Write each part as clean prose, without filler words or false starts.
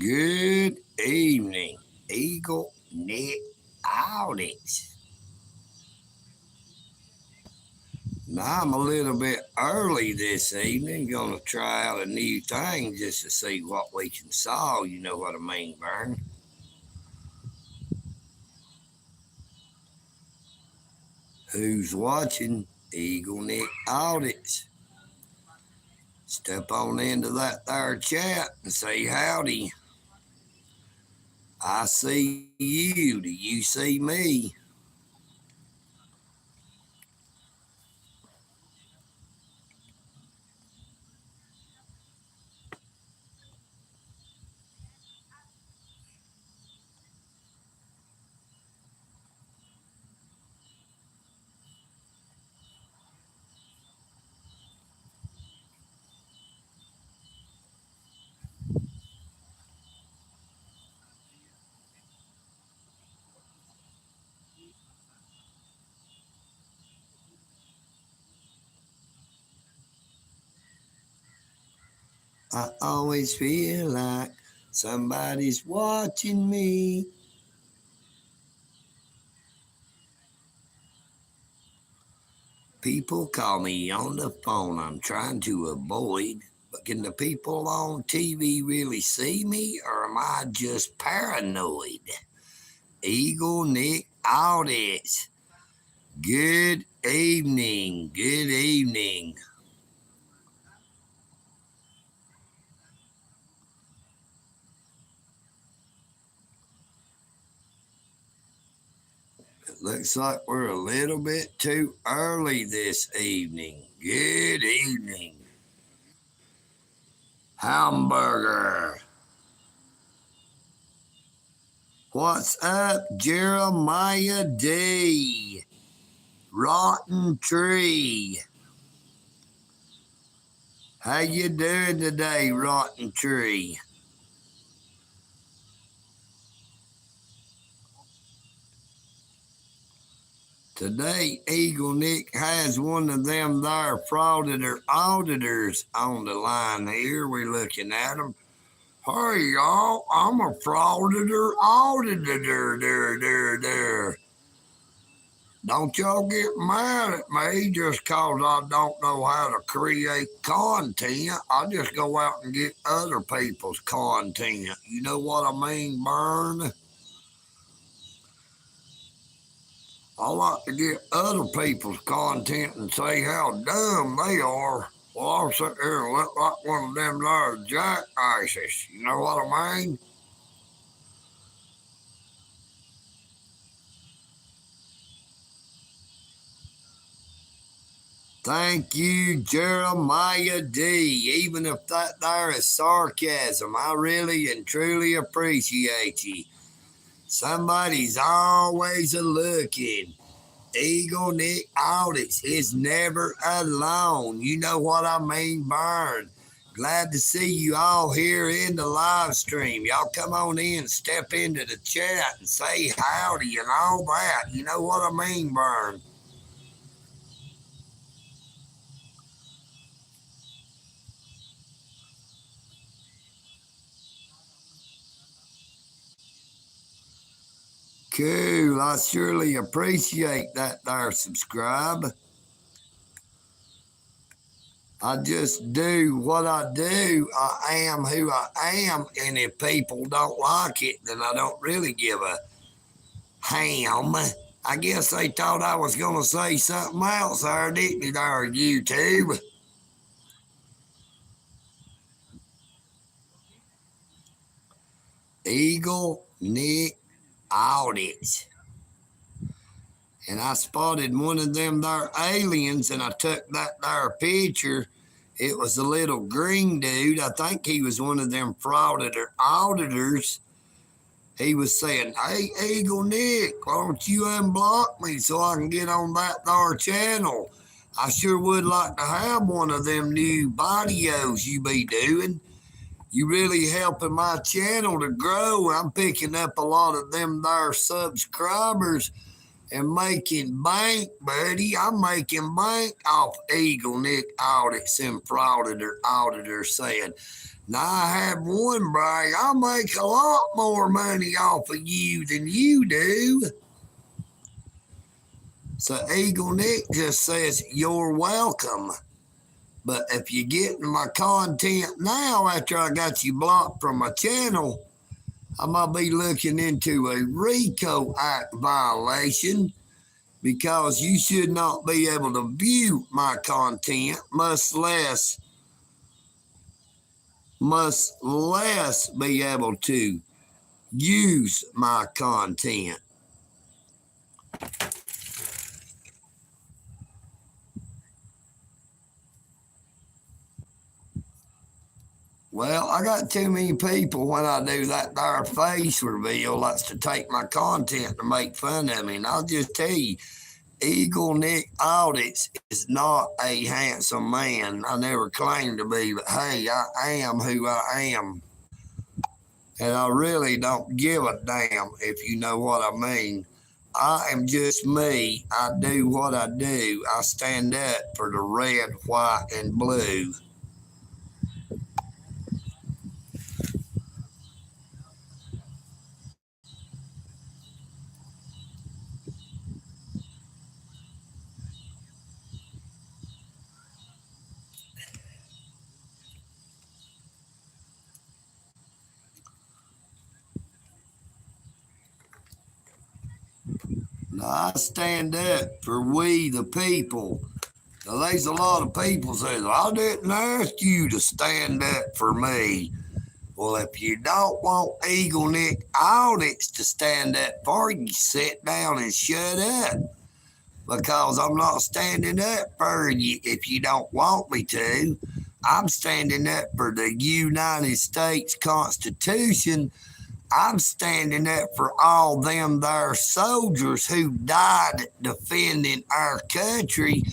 Good evening, EagleNick Audits. Now I'm a little bit early this evening. Gonna try out a new thing just to see what we can solve. You know what I mean, Vern? Who's watching EagleNick Audits? Step on into that there chat and say howdy. I see you. Do you see me? I always feel like somebody's watching me. People call me on the phone. I'm trying to avoid. But can the people on TV really see me, or am I just paranoid? EagleNick Audits. Good evening. Good evening. It looks like we're a little bit too early this evening. Good evening. Hamburger. What's up, Jeremiah D? Rotten Tree. How you doing today, Rotten Tree? Today, EagleNick has one of them there frauditor auditors on the line here. We're looking at him. Hey, y'all, I'm a frauditor auditor. There. Don't y'all get mad at me just cause I don't know how to create content. I just go out and get other people's content. You know what I mean, Burn? I like to get other people's content and say how dumb they are. Well, I'll sit here and look like one of them there jackasses. You know what I mean? Thank you, Jeremiah D. Even if that there is sarcasm, I really and truly appreciate you. Somebody's always a looking. EagleNick Audits is never alone. You know what I mean, Burn. Glad to see you all here in the live stream. Y'all come on in, step into the chat and say howdy and all that. You know what I mean, Burn. Cool. I surely appreciate that there, subscribe. I just do what I do. I am who I am. And if people don't like it, then I don't really give a ham. I guess they thought I was going to say something else there, didn't they, there, YouTube? EagleNick Audits. And I spotted one of them there aliens, and I took that there picture. It was a little green dude. I think he was one of them frauditor auditors. He was saying, hey, EagleNick, why don't you unblock me so I can get on that there channel? I sure would like to have one of them new videos you be doing. You really helping my channel to grow. I'm picking up a lot of them there subscribers and making bank, buddy. I'm making bank off EagleNick audits and auditor said. Now I have one brag. I make a lot more money off of you than you do. So EagleNick just says, you're welcome. But if you get in my content now after I got you blocked from my channel, I'm going to be looking into a RICO Act violation because you should not be able to view my content, much less be able to use my content. Well, I got too many people when I do that there face reveal that's to take my content to make fun of me. And I'll just tell you, EagleNick Audits is not a handsome man. I never claimed to be, but hey, I am who I am. And I really don't give a damn if you know what I mean. I am just me. I do what I do. I stand up for the red, white, and blue. Now, I stand up for we the people. Now, there's a lot of people say, I didn't ask you to stand up for me. Well, if you don't want EagleNick Audits to stand up for you, sit down and shut up. Because I'm not standing up for you if you don't want me to. I'm standing up for the United States Constitution. I'm standing up for all them there soldiers who died defending our country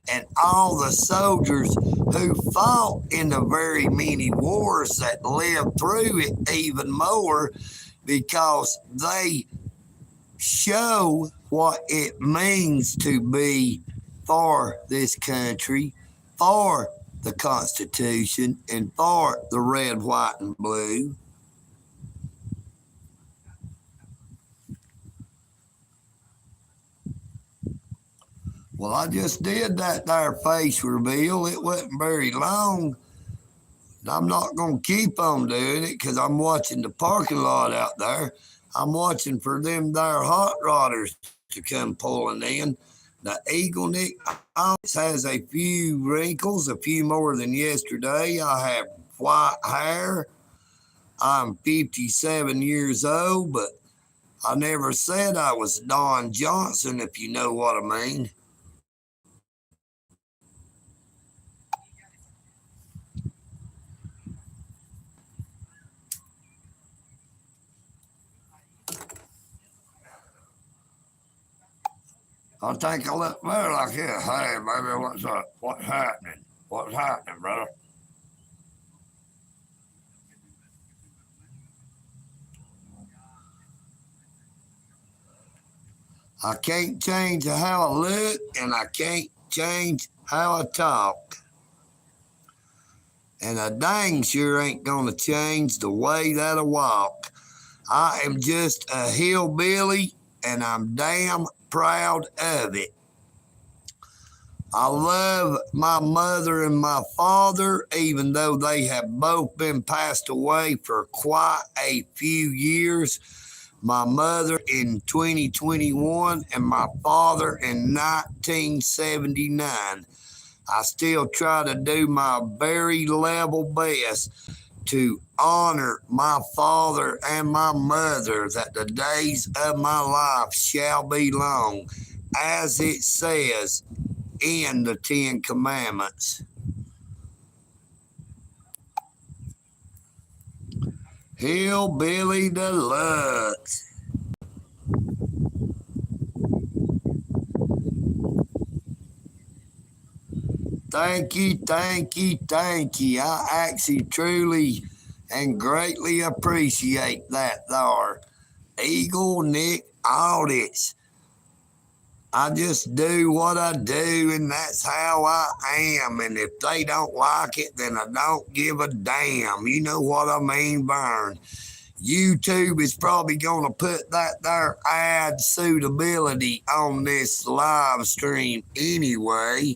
and all the soldiers who fought in the very many wars that lived through it even more because they show what it means to be for this country, for the Constitution, and for the red, white, and blue. Well, I just did that there face reveal. It wasn't very long. I'm not going to keep on doing it because I'm watching the parking lot out there. I'm watching for them there hot rodders to come pulling in. The EagleNick has a few wrinkles, a few more than yesterday. I have white hair. I'm 57 years old, but I never said I was Don Johnson, if you know what I mean. I think I look better like this. Hey, baby, what's up? What's happening? What's happening, brother? I can't change how I look, and I can't change how I talk. And I dang sure ain't gonna change the way that I walk. I am just a hillbilly, and I'm damn proud of it. I love my mother and my father, even though they have both been passed away for quite a few years. My mother in 2021 and my father in 1979. I still try to do my very level best to honor my father and my mother, that the days of my life shall be long, as it says in the Ten Commandments. Hillbilly Deluxe. Thank you, thank you, thank you. I actually truly and greatly appreciate that there. EagleNick Audits. I just do what I do, and that's how I am. And if they don't like it, then I don't give a damn. You know what I mean, Vern? YouTube is probably going to put that there ad suitability on this live stream anyway.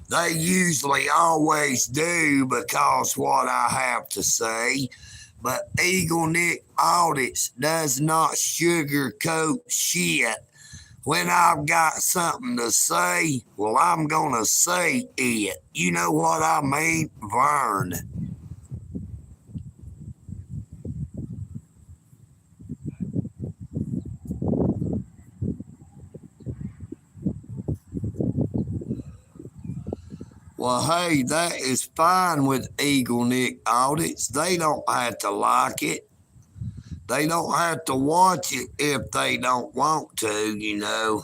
They usually always do because what I have to say. But EagleNick Audits does not sugarcoat shit. When I've got something to say, well, I'm going to say it. You know what I mean, Vern? Well, hey, that is fine with EagleNick Audits. They don't have to like it. They don't have to watch it if they don't want to, you know.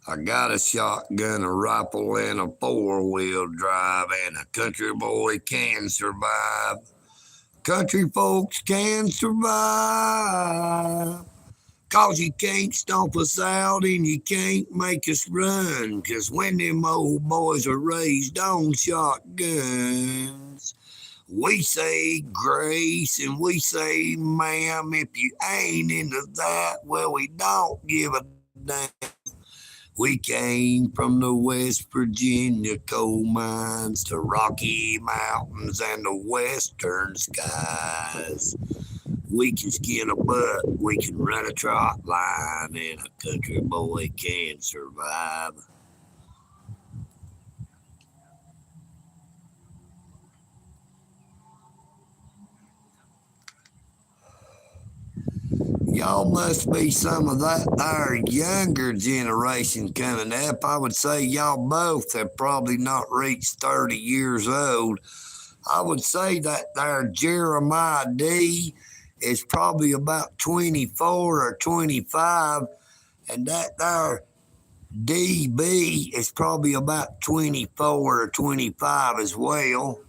I got a shotgun, a rifle, and a four-wheel drive, and a country boy can survive. Country folks can survive. 'Cause you can't stomp us out and you can't make us run. 'Cause when them old boys are raised on shotguns, we say grace and we say, ma'am, if you ain't into that, well, we don't give a damn. We came from the West Virginia coal mines to Rocky Mountains and the western skies. We can skin a buck, we can run a trot line, and a country boy can survive. Y'all must be some of that there younger generation coming up. I would say y'all both have probably not reached 30 years old. I would say that there Jeremiah D is probably about 24 or 25, and that there DB is probably about 24 or 25 as well.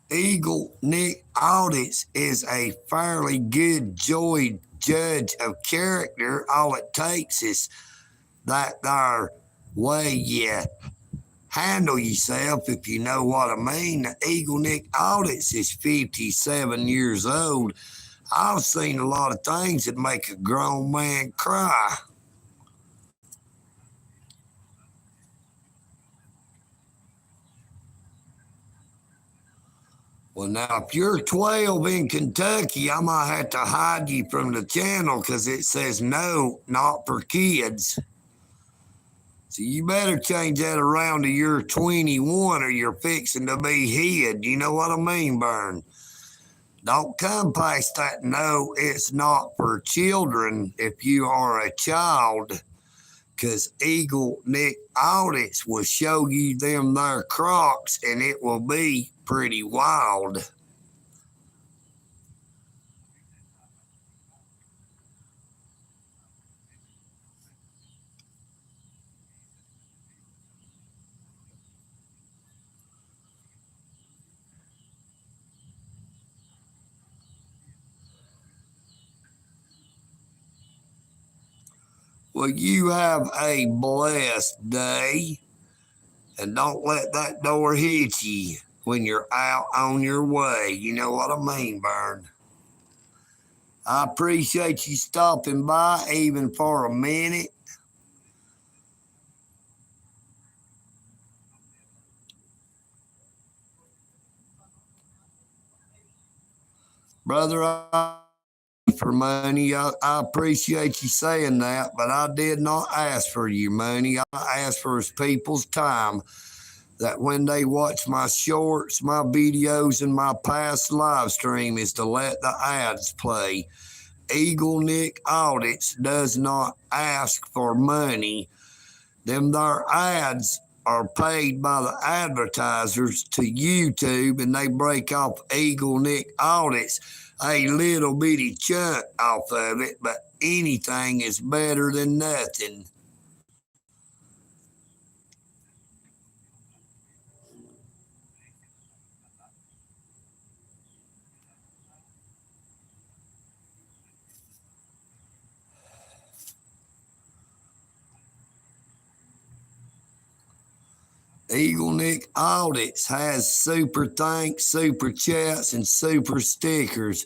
EagleNick Audits is a fairly good judge of character. All it takes is that there way you handle yourself, if you know what I mean. The EagleNick Audits is 57 years old. I've seen a lot of things that make a grown man cry. Well, now, if you're 12 in Kentucky, I might have to hide you from the channel because it says no, not for kids. So you better change that around to you're 21 or you're fixing to be hid. You know what I mean, Burn? Don't come past that no, it's not for children if you are a child. Because EagleNick Audits will show you them there crocs and it will be pretty wild. Well, you have a blessed day and don't let that door hit you when you're out on your way. You know what I mean, Burn? I appreciate you stopping by even for a minute. Brother, for money. I appreciate you saying that, but I did not ask for your money. I asked for his people's time. That when they watch my shorts, my videos, and my past live stream is to let the ads play. EagleNick Audits does not ask for money. Them there ads are paid by the advertisers to YouTube, and they break off EagleNick audits a little bitty chunk off of it, but anything is better than nothing. EagleNick Audits has super thanks, super chats, and super stickers,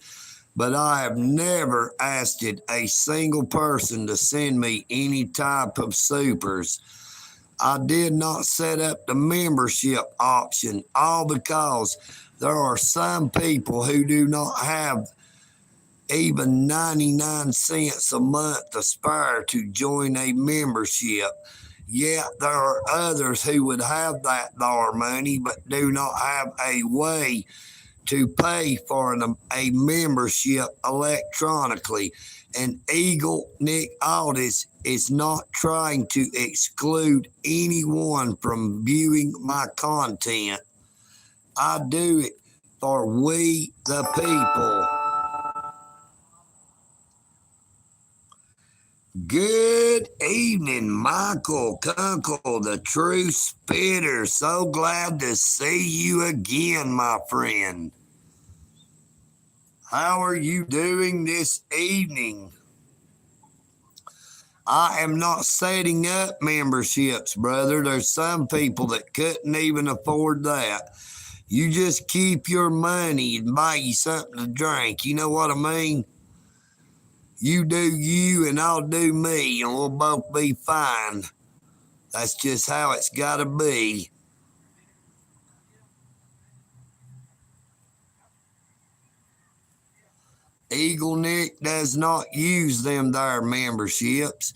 but I have never asked a single person to send me any type of supers. I did not set up the membership option, all because there are some people who do not have even 99 cents a month to spare to join a membership. Yet there are others who would have that dollar money but do not have a way to pay for a membership electronically. And EagleNick Audits is not trying to exclude anyone from viewing my content. I do it for we the people. Good evening, Michael Kunkel, the true spitter. So glad to see you again, my friend. How are you doing this evening? I am not setting up memberships, brother. There's some people that couldn't even afford that. You just keep your money and buy you something to drink. You know what I mean? You do you and I'll do me, and we'll both be fine. That's just how it's got to be. EagleNick does not use them there memberships.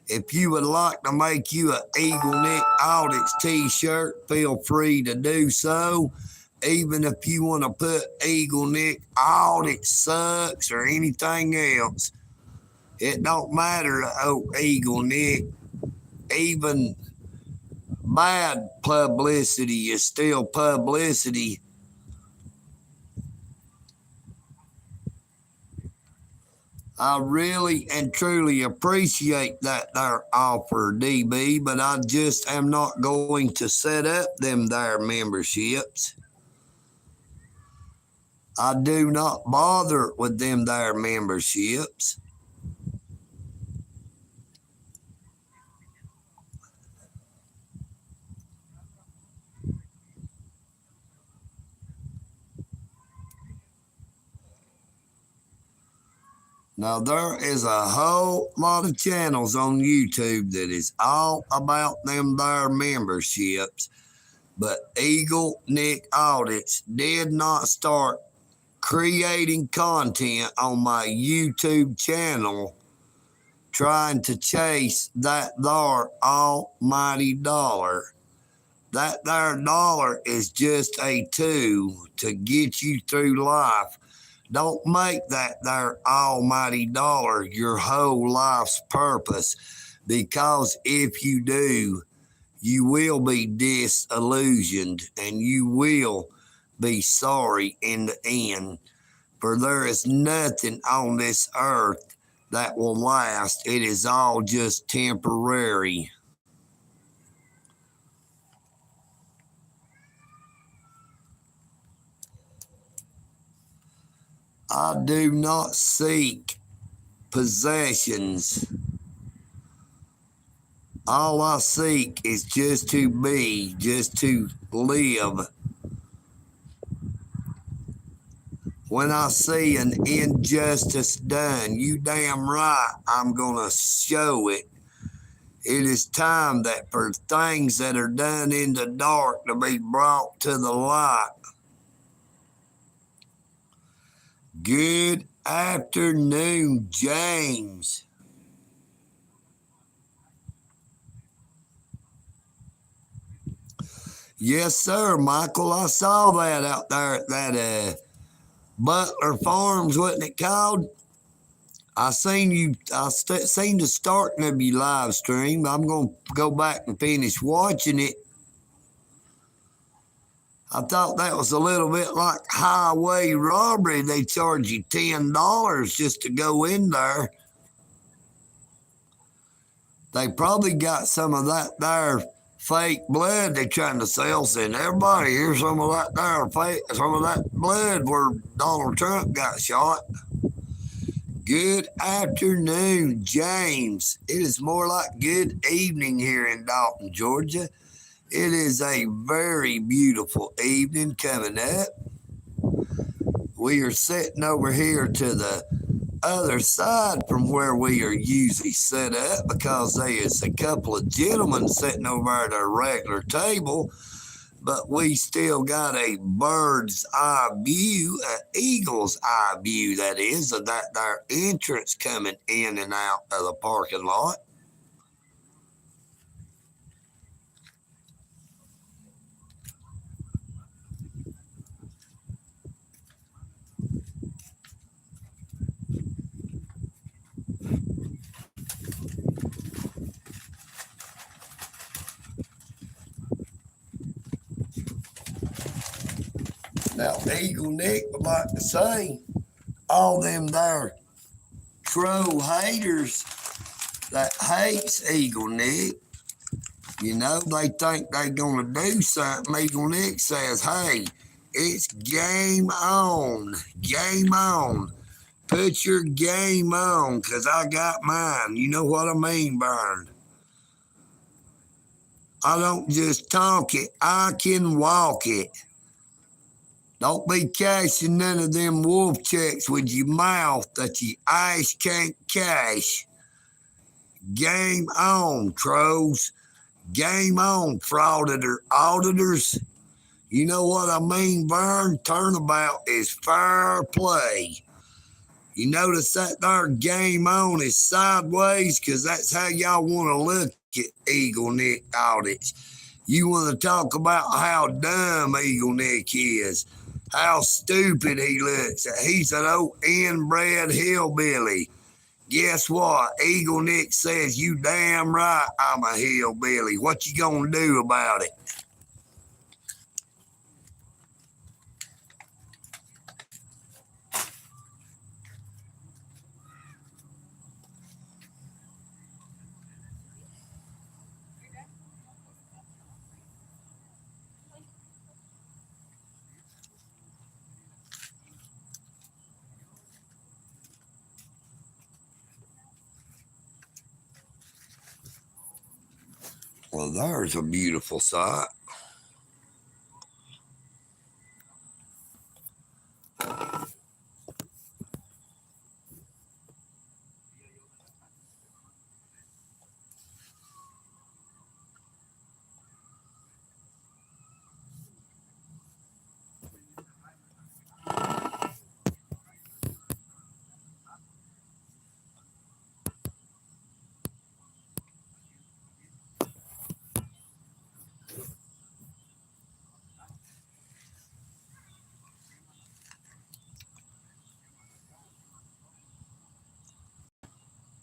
If you would like to make you an EagleNick Audits t-shirt, feel free to do so. Even if you want to put EagleNick Audit sucks or anything else, it don't matter to EagleNick. Even bad publicity is still publicity. I really and truly appreciate that there offer, DB, but I just am not going to set up them there memberships. I do not bother with them there memberships. Now, there is a whole lot of channels on YouTube that is all about them there memberships, but EagleNick Audits did not start creating content on my YouTube channel trying to chase that there almighty dollar. That there dollar is just a tool to get you through life. Don't make that there almighty dollar your whole life's purpose, because if you do, you will be disillusioned and you will be sorry in the end. For there is nothing on this earth that will last. It is all just temporary. I do not seek possessions. All I seek is just to be, just to live. When I see an injustice done, you damn right I'm going to show it. It is time that for things that are done in the dark to be brought to the light. Good afternoon, James. Yes, sir, Michael. I saw that out there at that Butler Farms, wasn't it called? I seen you. Seen the starting of your live stream. I'm gonna go back and finish watching it. I thought that was a little bit like highway robbery. They charge you $10 just to go in there. They probably got some of that there fake blood they're trying to sell. Saying, everybody, here's some of that there fake, some of that blood where Donald Trump got shot. Good afternoon, James. It is more like good evening here in Dalton, Georgia. It is a very beautiful evening coming up. We are sitting over here to the other side from where we are usually set up because there is a couple of gentlemen sitting over at our regular table, but we still got a bird's eye view, an eagle's eye view, that is, of that there entrance coming in and out of the parking lot. Now, EagleNick would like to say, all them there crow haters that hates EagleNick, you know, they think they're going to do something. EagleNick says, hey, it's game on. Game on. Put your game on, because I got mine. You know what I mean, Burn? I don't just talk it. I can walk it. Don't be cashing none of them wolf checks with your mouth that your eyes can't cash. Game on, trolls. Game on, frauditor auditors. You know what I mean, Vern? Turnabout is fair play. You notice that there game on is sideways because that's how y'all want to look at EagleNick audits. You want to talk about how dumb EagleNick is, how stupid he looks. He's an old inbred hillbilly. Guess what? EagleNick says, you damn right I'm a hillbilly. What you gonna do about it? Well, there's a beautiful sight.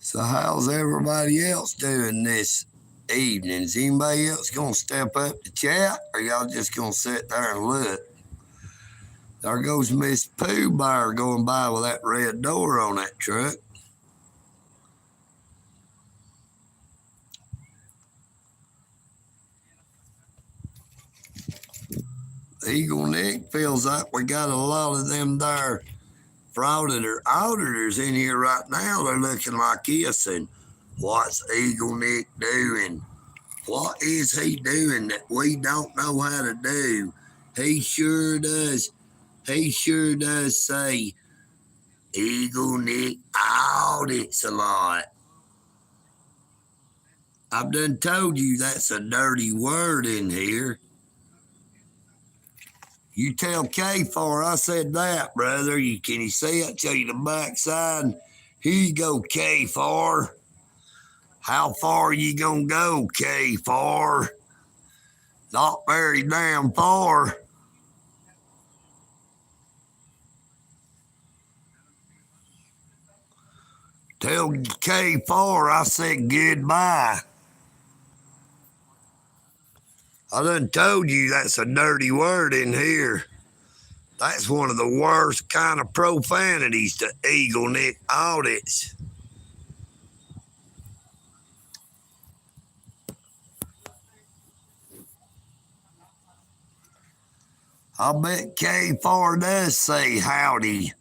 So how's everybody else doing this evening? Is anybody else gonna step up to chat, or y'all just gonna sit there and look? There goes Miss Pooh Bear going by with that red door on that truck. EagleNick feels like we got a lot of them there frauditor auditors in here right now. They're looking like this, and what's EagleNick doing? What is he doing that we don't know how to do? He sure does. He sure does say EagleNick audits a lot. I've done told you that's a dirty word in here. You tell K4 I said that, brother. Can you see it? Tell you the backside. Here you go, K4. How far are you gonna go, K4? Not very damn far. Tell K4 I said goodbye. I done told you that's a dirty word in here. That's one of the worst kind of profanities to EagleNick audits. I bet K4 does say howdy.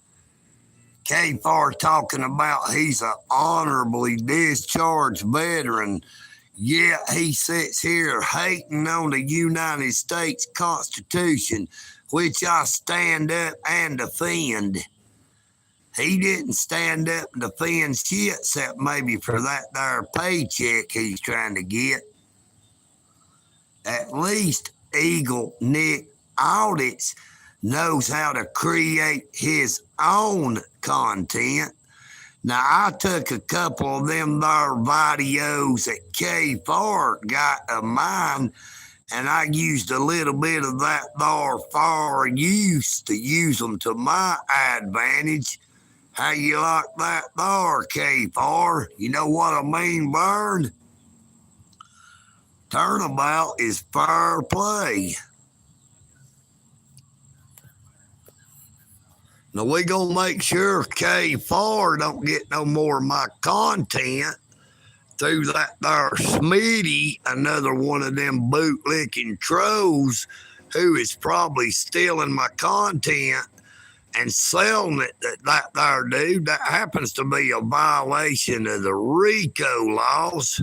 K4 talking about he's an honorably discharged veteran, yet he sits here hating on the United States Constitution, which I stand up and defend. He didn't stand up and defend shit except maybe for that there paycheck he's trying to get. At least EagleNick Audits knows how to create his own content. Now, I took a couple of them there videos that K4 got of mine, and I used a little bit of that there for use to use them to my advantage. How you like that there, K4? You know what I mean, Burn? Turnabout is fair play. Now, we gonna make sure K4 don't get no more of my content through that there Smitty, another one of them bootlicking trolls who is probably stealing my content and selling it to that there dude. That happens to be a violation of the RICO laws.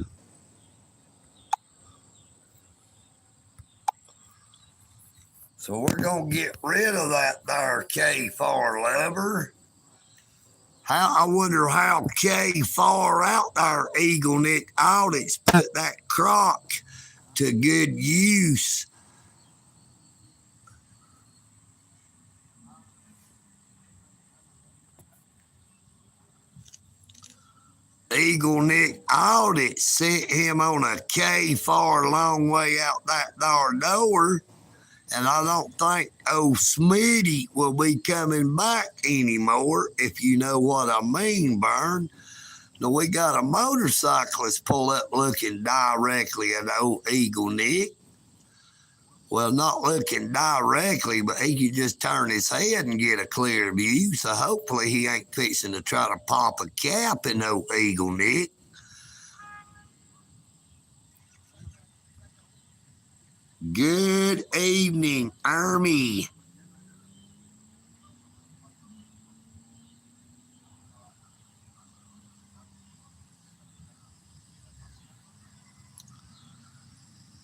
So we're going to get rid of that there K4 lover. I wonder how K4 out there, EagleNick Audits, put that crock to good use. EagleNick Audits sent him on a K4 a long way out that there door. And I don't think old Smitty will be coming back anymore, if you know what I mean, Burn. Now, we got a motorcyclist pull up looking directly at old EagleNick. Well, not looking directly, but he could just turn his head and get a clear view. So hopefully he ain't fixing to try to pop a cap in old EagleNick. Good evening, Army.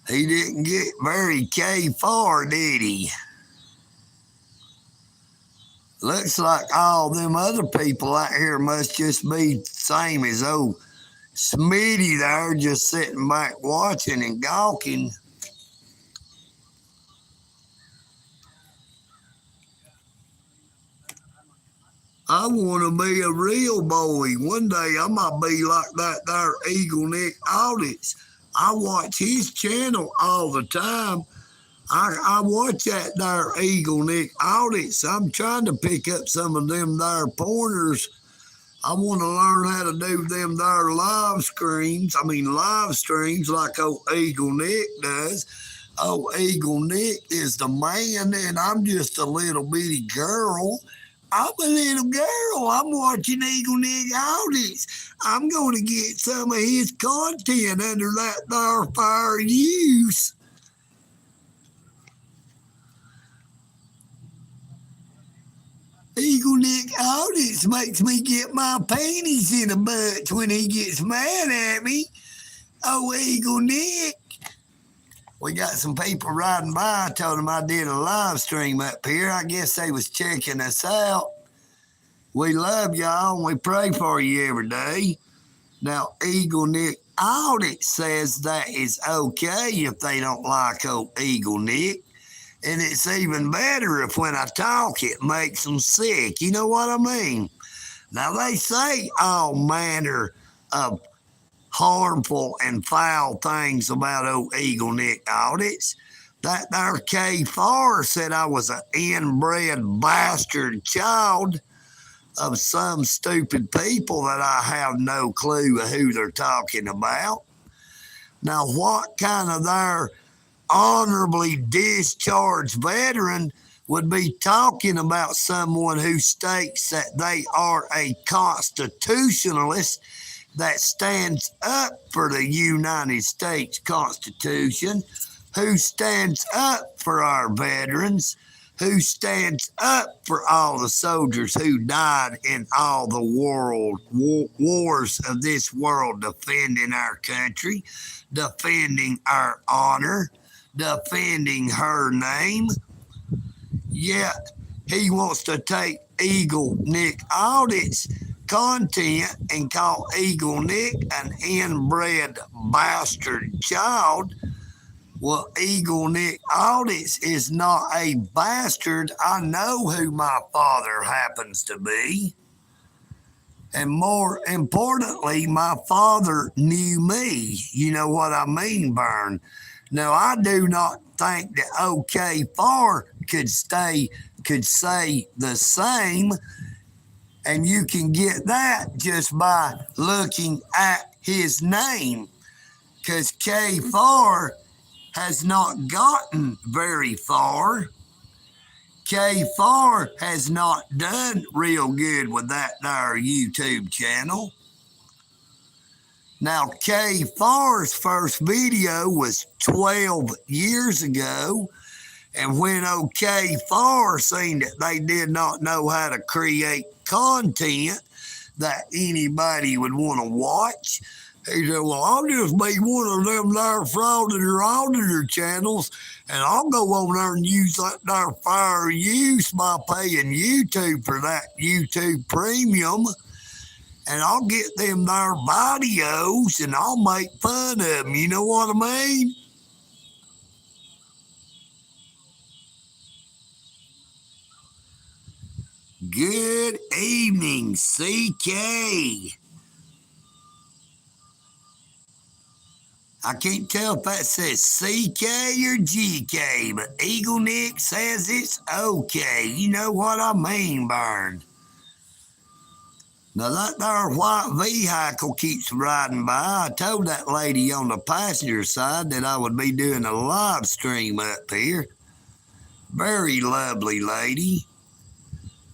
He didn't get very K4, did he? Looks like all them other people out here must just be the same as old Smitty there, just sitting back watching and gawking. I want to be a real boy. One day I might be like that there EagleNick Audits. I watch his channel all the time. I watch that there EagleNick Audits. I'm trying to pick up some of them there pointers. I want to learn how to do them there live streams like old EagleNick does. Oh, EagleNick is the man, and I'm just a little bitty girl. I'm a little girl. I'm watching EagleNick Audits. I'm going to get some of his content under that there fair use. EagleNick Audits makes me get my panties in a bunch when he gets mad at me. Oh, EagleNick. We got some people riding by. I told them I did a live stream up here. I guess they was checking us out. We love y'all and we pray for you every day. Now, EagleNick Audit says that is okay if they don't like old EagleNick. And it's even better if when I talk, it makes them sick. You know what I mean? Now, they say all manner of harmful and foul things about old EagleNick Audits. That there K4 said I was an inbred bastard child of some stupid people that I have no clue who they're talking about. Now, what kind of their honorably discharged veteran would be talking about someone who states that they are a constitutionalist that stands up for the United States Constitution, who stands up for our veterans, who stands up for all the soldiers who died in all the wars of this world, defending our country, defending our honor, defending her name. Yet he wants to take EagleNick Audit's content and call EagleNick an inbred bastard child. Well, EagleNick Audits is not a bastard. I know who my father happens to be. And more importantly, my father knew me. You know what I mean, Bern? Now, I do not think that OK Farr could say the same. And you can get that just by looking at his name. Because K. Farr has not gotten very far. K. Farr has not done real good with that there YouTube channel. Now, K. Farr's first video was 12 years ago. And when OK Farr seen that they did not know how to create content that anybody would want to watch, he said, well, I'll just be one of them there auditor channels, and I'll go over there and use that there fair use by paying YouTube for that YouTube premium, and I'll get them there videos, and I'll make fun of them. You know what I mean? Good evening, CK. I can't tell if that says CK or GK, but EagleNick says it's okay. You know what I mean, Bern. Now, that there white vehicle keeps riding by. I told that lady on the passenger side that I would be doing a live stream up here. Very lovely lady.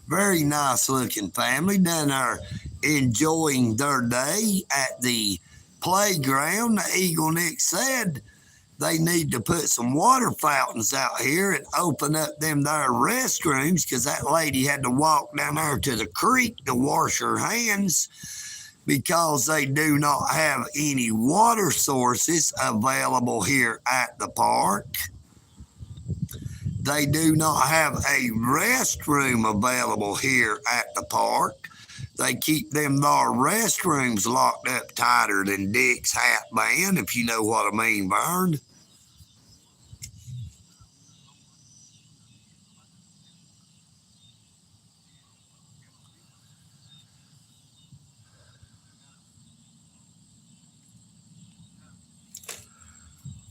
Very nice looking family down there enjoying their day at the playground. The EagleNick said they need to put some water fountains out here and open up them there restrooms, because that lady had to walk down there to the creek to wash her hands because they do not have any water sources available here at the park. They do not have a restroom available here at the park. They keep them there restrooms locked up tighter than Dick's hat band, if you know what I mean, Vern.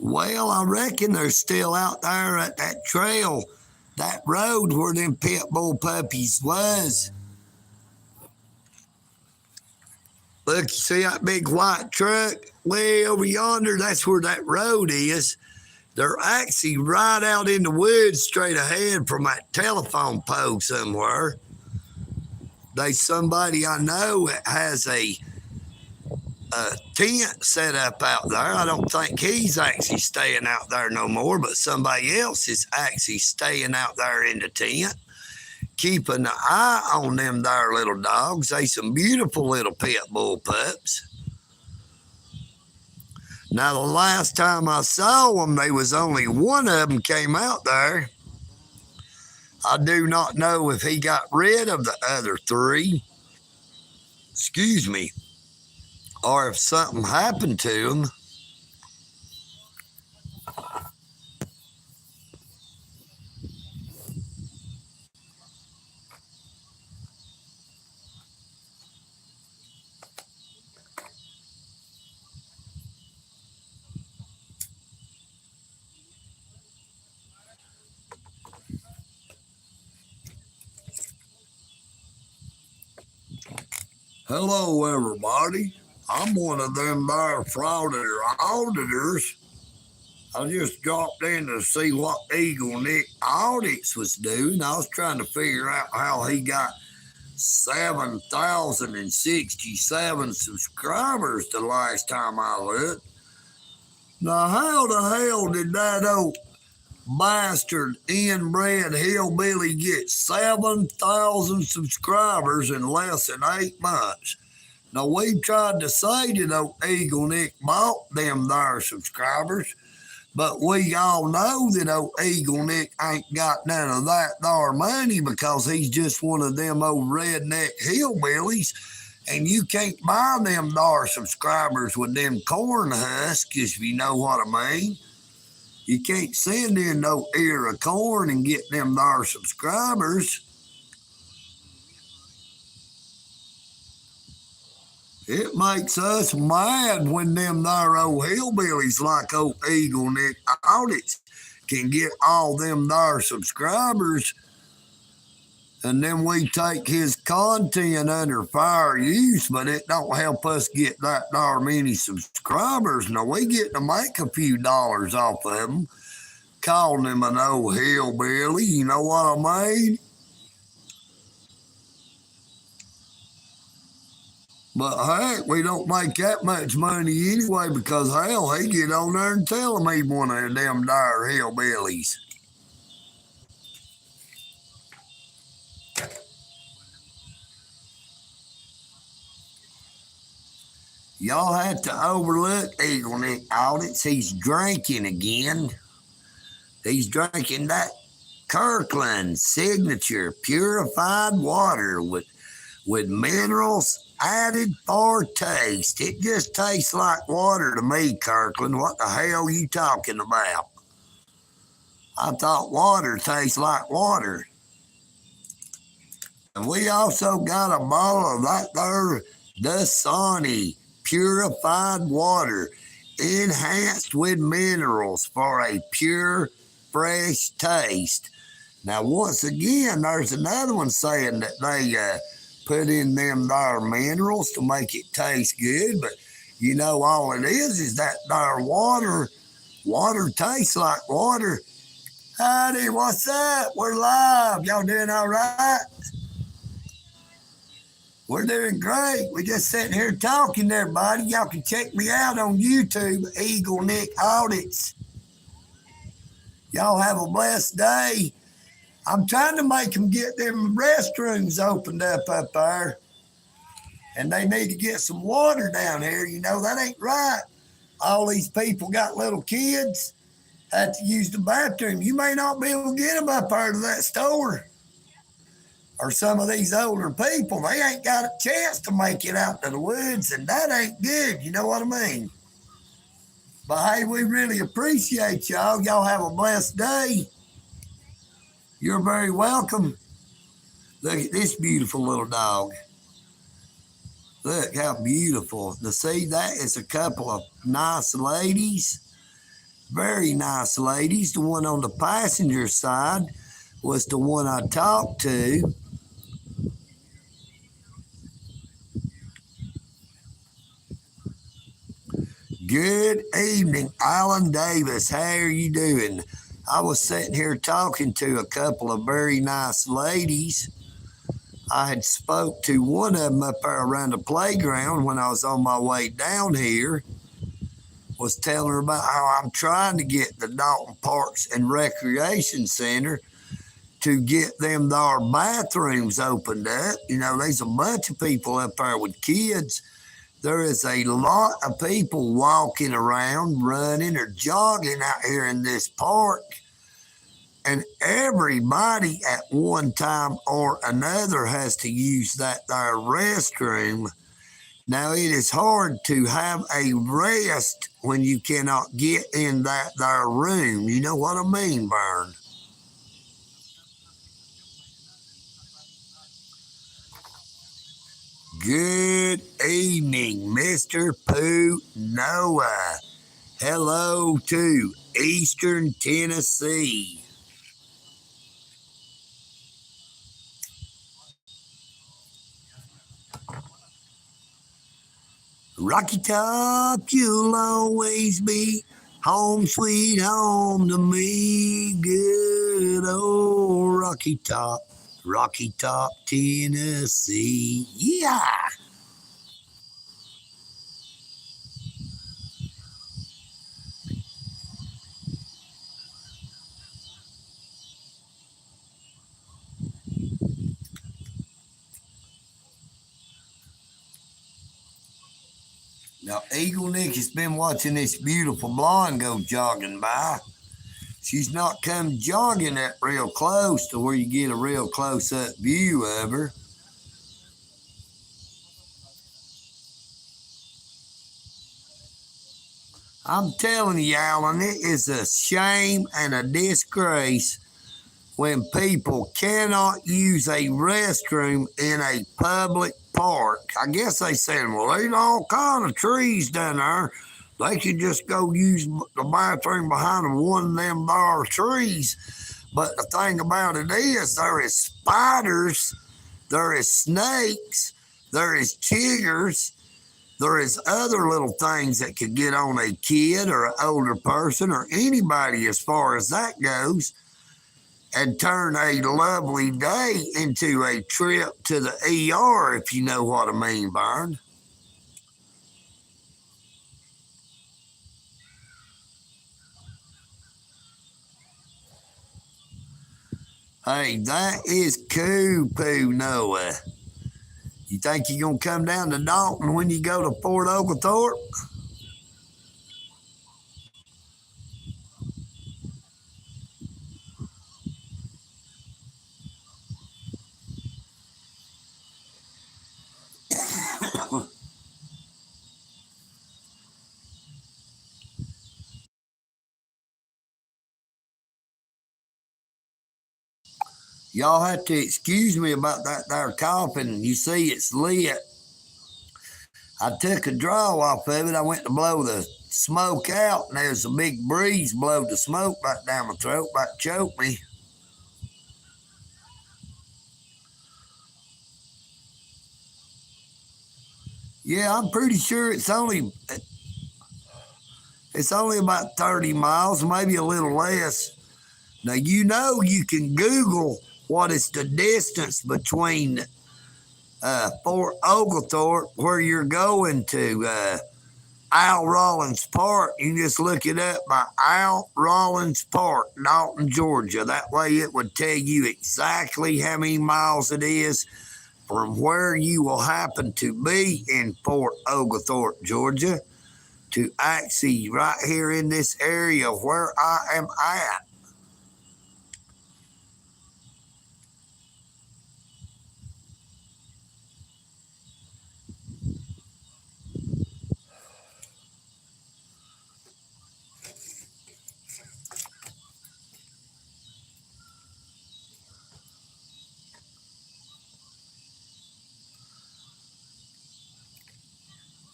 Well, I reckon they're still out there at that trail, that road where them pit bull puppies was. Look, you see that big white truck way over yonder? That's where that road is. They're actually right out in the woods straight ahead from that telephone pole somewhere. There's somebody I know that has a tent set up out there. I don't think he's actually staying out there no more, but somebody else is actually staying out there in the tent, keeping an eye on them there little dogs. They some beautiful little pit bull pups. Now, the last time I saw them, there was only one of them came out there. I do not know if he got rid of the other three. Excuse me. Or if something happened to him. Hello, everybody. I'm one of them there fraudulent auditors. I just dropped in to see what EagleNick Audits was doing. I was trying to figure out how he got 7,067 subscribers the last time I looked. Now, how the hell did that old bastard inbred hillbilly get 7,000 subscribers in less than 8 months? Now, we've tried to say that old EagleNick bought them there subscribers, but we all know that old EagleNick ain't got none of that there money because he's just one of them old redneck hillbillies. And you can't buy them there subscribers with them corn husks, if you know what I mean. You can't send in no ear of corn and get them there subscribers. It makes us mad when them there old hillbillies like old EagleNick Audits can get all them there subscribers, and then we take his content under fair use, but it don't help us get that there many subscribers. Now we get to make a few dollars off of them, calling him an old hillbilly, you know what I mean? But heck, we don't make that much money anyway because hell, he get on there and tell him he one of them dire hillbillies. Y'all have to overlook EagleNick Audits. He's drinking again. He's drinking that Kirkland signature purified water with minerals added for taste. It just tastes like water to me, Kirkland. What the hell are you talking about? I thought water tastes like water. And we also got a bottle of that there Dasani purified water, enhanced with minerals for a pure, fresh taste. Now, once again, there's another one saying that they put in them there minerals to make it taste good, but you know, all it is that there water. Water tastes like water. Howdy, what's up? We're live. Y'all doing all right? We're doing great. We're just sitting here talking to everybody. Y'all can check me out on YouTube, EagleNick Audits. Y'all have a blessed day. I'm trying to make them get them restrooms opened up there. And they need to get some water down here. You know, that ain't right. All these people got little kids, have to use the bathroom. You may not be able to get them up there to that store. Or some of these older people, they ain't got a chance to make it out to the woods, and that ain't good. You know what I mean? But hey, we really appreciate y'all. Y'all have a blessed day. You're very welcome. Look at this beautiful little dog. Look how beautiful. To see that is a couple of nice ladies. Very nice ladies. The one on the passenger side was the one I talked to. Good evening, Alan Davis. How are you doing? I was sitting here talking to a couple of very nice ladies. I had spoke to one of them up there around the playground when I was on my way down here. Was telling her about how I'm trying to get the Dalton Parks and Recreation Center to get them there bathrooms opened up. You know, there's a bunch of people up there with kids. There is a lot of people walking around, running or jogging out here in this park. And everybody at one time or another has to use that there restroom. Now, it is hard to have a rest when you cannot get in that there room. You know what I mean, Vern? Good evening, Mr. Pooh Noah. Hello to Eastern Tennessee. Rocky Top, you'll always be Home sweet home to me, good old Rocky Top, Tennessee. Yeah. Now, EagleNick has been watching this beautiful blonde go jogging by. She's not come jogging that real close to where you get a real close-up view of her. I'm telling you, Alan, it is a shame and a disgrace when people cannot use a restroom in a public park. I guess they said, well, there's all kind of trees down there. They could just go use the bathroom behind one of them bar trees. But the thing about it is, there is spiders, there is snakes, there is chiggers, there is other little things that could get on a kid or an older person or anybody as far as that goes and turn a lovely day into a trip to the ER, if you know what I mean, Byron. Hey, that is cool, Pooh Noah. You think you're going to come down to Dalton when you go to Port Oglethorpe? Y'all have to excuse me about that there coughing. You see, it's lit. I took a draw off of it. I went to blow the smoke out, and there's a big breeze blowed the smoke back down my throat, about choked me. Yeah, I'm pretty sure it's only about 30 miles, maybe a little less. Now you know you can Google what is the distance between Fort Oglethorpe, where you're going to Al Rollins Park. You can just look it up by Al Rollins Park, Dalton, Georgia. That way it would tell you exactly how many miles it is from where you will happen to be in Fort Oglethorpe, Georgia, to actually right here in this area where I am at.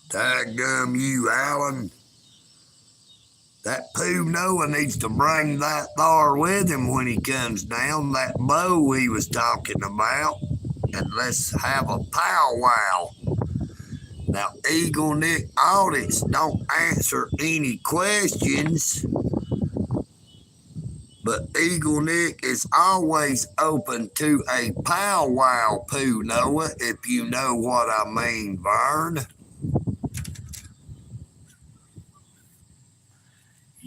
Dadgum you, Alan. That Pooh Noah needs to bring that thar with him when he comes down, that bow he was talking about, and let's have a powwow. Now, EagleNick audits don't answer any questions, but EagleNick is always open to a powwow, Pooh Noah, if you know what I mean, Vern.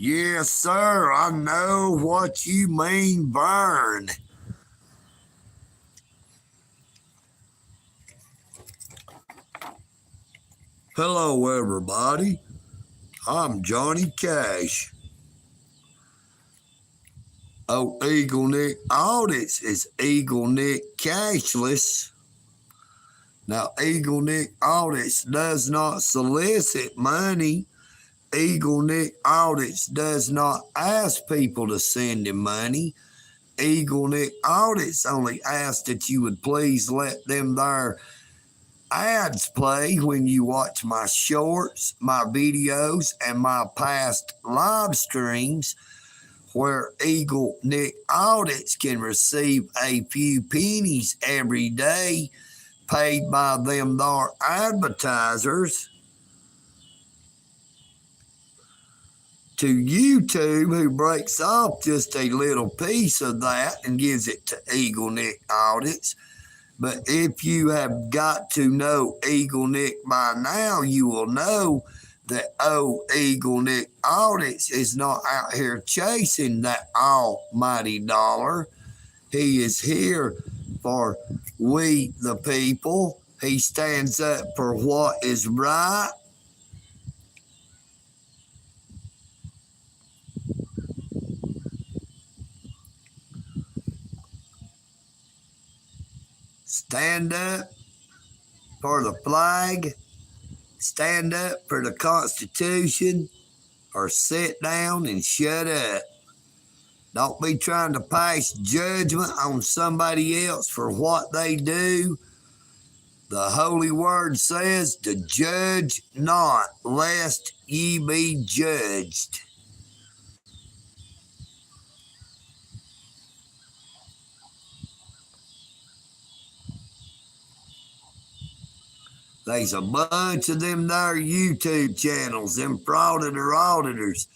Yes, sir, I know what you mean, Vern. Hello, everybody. I'm Johnny Cash. Oh, EagleNick Audits is EagleNick Cashless. Now, EagleNick Audits does not solicit money. EagleNick Audits does not ask people to send him money. EagleNick Audits only asks that you would please let them there ads play when you watch my shorts, my videos, and my past live streams, where EagleNick Audits can receive a few pennies every day paid by them there advertisers. to YouTube, who breaks off just a little piece of that and gives it to EagleNick audits. But if you have got to know EagleNick by now, you will know that EagleNick audits is not out here chasing that almighty dollar. He is here for we the people. He stands up for what is right. Stand up for the flag. Stand up for the Constitution, or sit down and shut up. Don't be trying to pass judgment on somebody else for what they do. The Holy Word says to judge not, lest ye be judged. There's a bunch of them there YouTube channels, them frauditor auditors.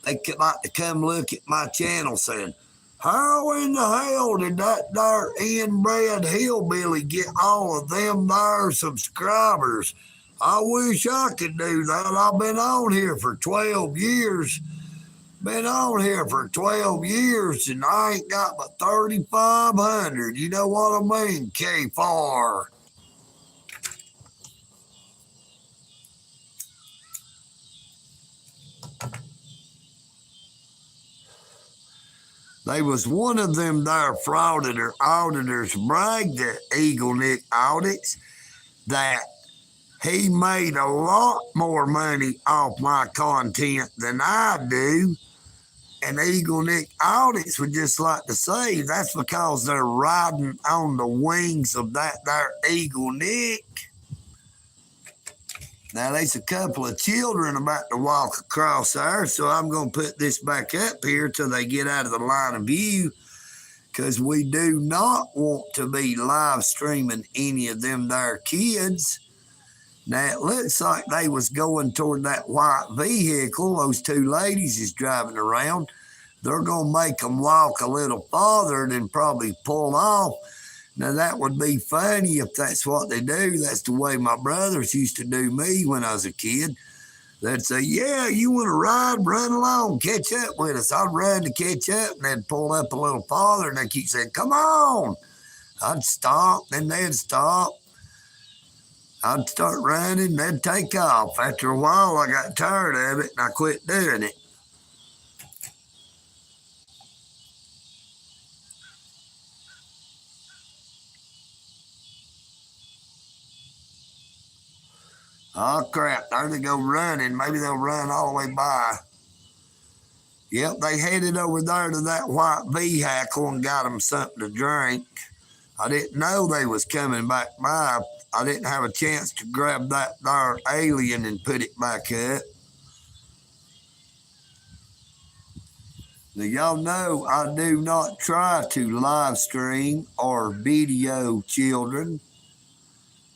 They like to come look at my channel saying, how in the hell did that there inbred hillbilly get all of them there subscribers? I wish I could do that. I've been on here for 12 years. Been on here for 12 years and I ain't got but 3,500. You know what I mean, K4. They was one of them there frauditor auditors bragged at EagleNick audits that he made a lot more money off my content than I do. And EagleNick audits would just like to say that's because they're riding on the wings of that there EagleNick. Now, there's a couple of children about to walk across there, so I'm going to put this back up here till they get out of the line of view, because we do not want to be live streaming any of them there kids. Now, it looks like they was going toward that white vehicle those two ladies is driving around. They're going to make them walk a little farther and then probably pull off. Now, that would be funny if that's what they do. That's the way my brothers used to do me when I was a kid. They'd say, yeah, you want to ride? Run along. Catch up with us. I'd run to catch up, and they'd pull up a little farther, and they'd keep saying, come on. I'd stop, then they'd stop. I'd start running, they'd take off. After a while, I got tired of it, and I quit doing it. Oh, crap, there they go running. Maybe they'll run all the way by. Yep, they headed over there to that white vehicle and got them something to drink. I didn't know they was coming back by. I didn't have a chance to grab that there alien and put it back up. Now, y'all know I do not try to live stream or video children.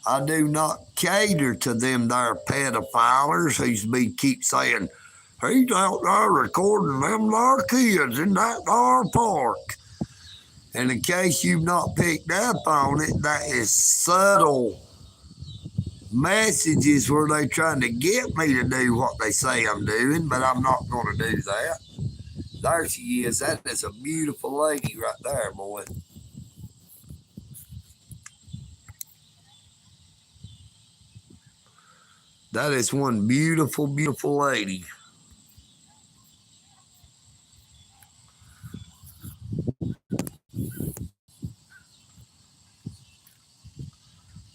I do not cater to them there pedophilers who keep saying, he's out there recording them there kids in that there park. And in case you've not picked up on it, that is subtle messages where they're trying to get me to do what they say I'm doing, but I'm not going to do that. There she is. That is a beautiful lady right there, boy. That is one beautiful, beautiful lady.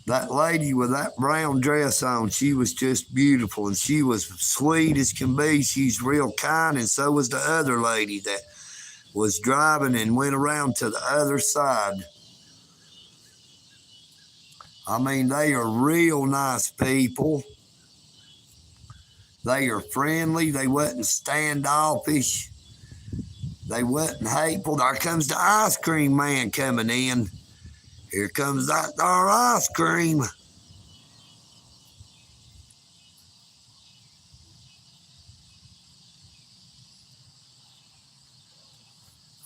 That lady with that brown dress on, she was just beautiful, and she was sweet as can be. She's real kind, and so was the other lady that was driving and went around to the other side. I mean, they are real nice people. They are friendly. They wasn't standoffish. They wasn't hateful. There comes the ice cream man coming in. Here comes that there ice cream.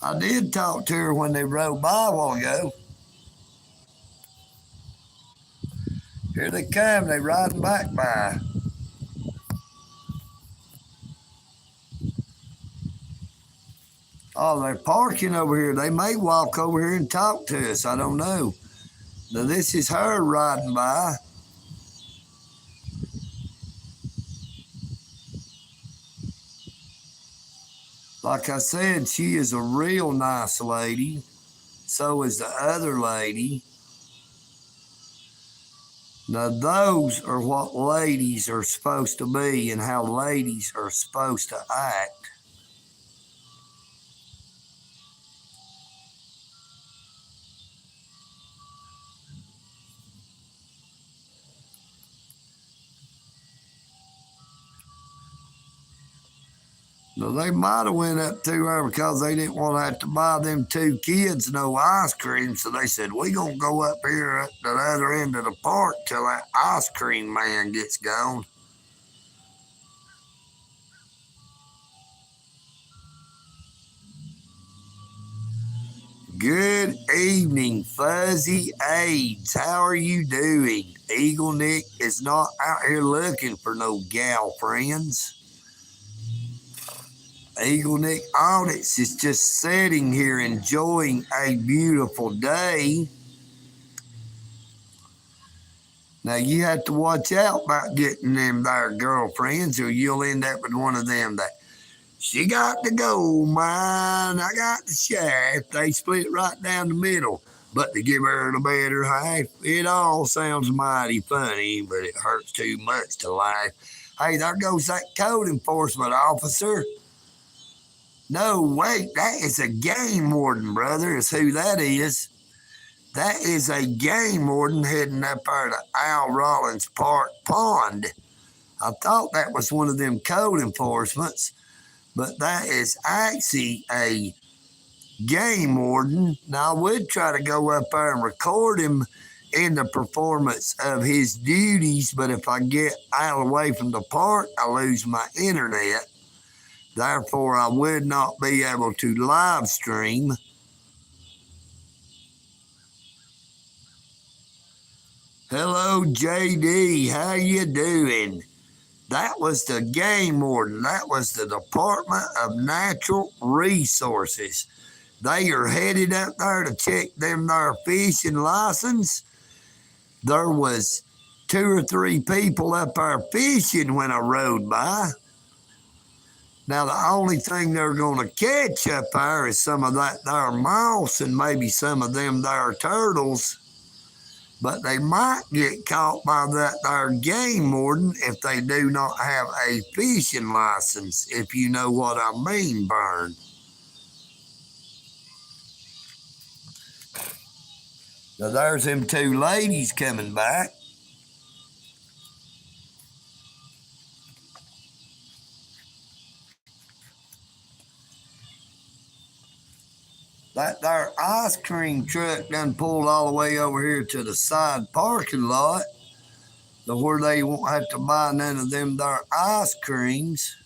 I did talk to her when they rode by a while ago. Here they come. They riding back by. Oh, they're parking over here. They may walk over here and talk to us. I don't know. Now, this is her riding by. Like I said, she is a real nice lady. So is the other lady. Now, those are what ladies are supposed to be and how ladies are supposed to act. Now, they might have went up to her because they didn't want to have to buy them two kids no ice cream. So they said, we going to go up here at the other end of the park till that ice cream man gets gone. Good evening, Fuzzy AIDS. How are you doing? EagleNick is not out here looking for no gal friends. EagleNick Audits is just sitting here enjoying a beautiful day. Now, you have to watch out about getting them there girlfriends or you'll end up with one of them that, she got the gold mine, I got the shaft. They split right down the middle. But to give her the better half, it all sounds mighty funny, but it hurts too much to laugh. Hey, there goes that code enforcement officer. No, wait, that is a game warden, brother, is who that is. That is a game warden heading up there to Al Rollins Park Pond. I thought that was one of them code enforcements, but that is actually a game warden. Now, I would try to go up there and record him in the performance of his duties, but if I get out away from the park, I lose my internet. Therefore, I would not be able to live stream. Hello, JD. How you doing? That was the game warden. That was the Department of Natural Resources. They are headed up there to check them their fishing license. There was 2 or 3 people up there fishing when I rode by. Now, the only thing they're going to catch up there is some of that there moss and maybe some of them there turtles. But they might get caught by that there game warden if they do not have a fishing license, if you know what I mean, Burn. Now, there's them 2 ladies coming back. That there ice cream truck done pulled all the way over here to the side parking lot, to where they won't have to buy none of them there ice creams.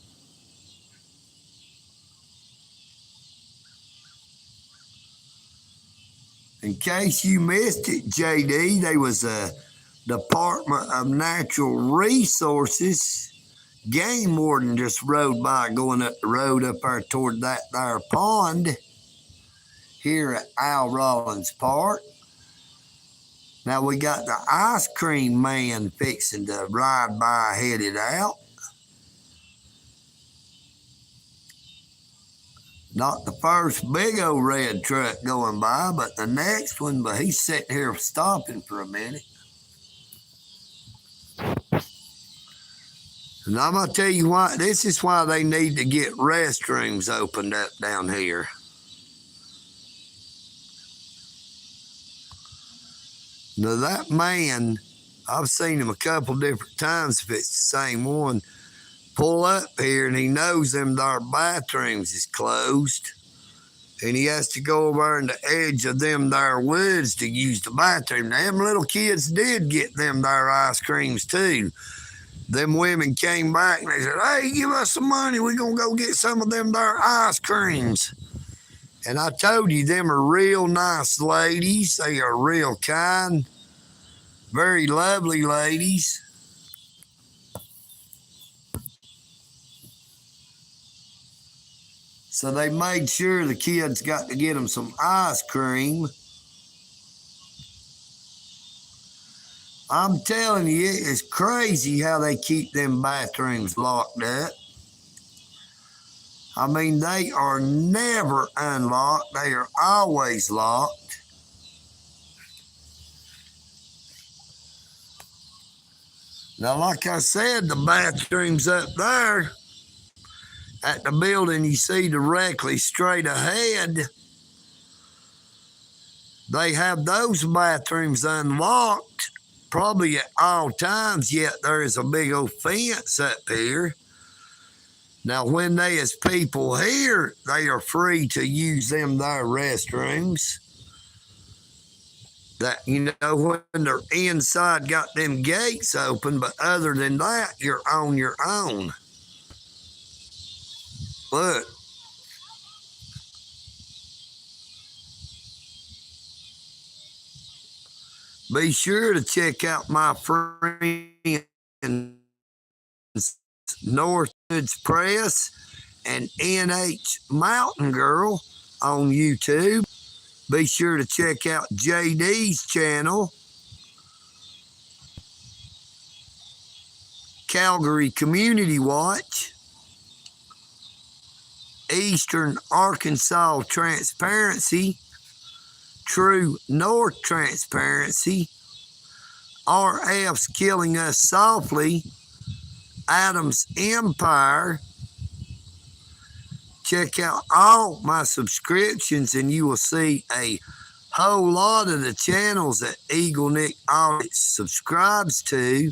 In case you missed it, JD, there was a Department of Natural Resources game warden just rode by going up the road up there toward that there pond here at Al Rollins Park. Now we got the ice cream man fixing to ride by headed out. Not the first big old red truck going by, but the next one, but he's sitting here stopping for a minute. And I'm going to tell you why, this is why they need to get restrooms opened up down here. Now that man, I've seen him a couple different times if it's the same one, pull up here and he knows them there bathrooms is closed. And he has to go over in the edge of them there woods to use the bathroom. Now, them little kids did get them there ice creams too. Them women came back and they said, hey, give us some money. We're going to go get some of them there ice creams. And I told you, them are real nice ladies. They are real kind, very lovely ladies. So they made sure the kids got to get them some ice cream. I'm telling you, it's crazy how they keep them bathrooms locked up. I mean, they are never unlocked. They are always locked. Now, like I said, the bathrooms up there at the building you see directly straight ahead, they have those bathrooms unlocked probably at all times, yet there is a big old fence up here. Now, when they is people here, they are free to use them there restrooms. That, you know, when they're inside, got them gates open, but other than that, you're on your own. Look. Be sure to check out my friends Northwoods Press and NH Mountain Girl on YouTube. Be sure to check out JD's channel, Calgary Community Watch, Eastern Arkansas Transparency, True North Transparency, RF's Killing Us Softly, Adams Empire. Check out all my subscriptions and you will see a whole lot of the channels that EagleNick Audits subscribes to.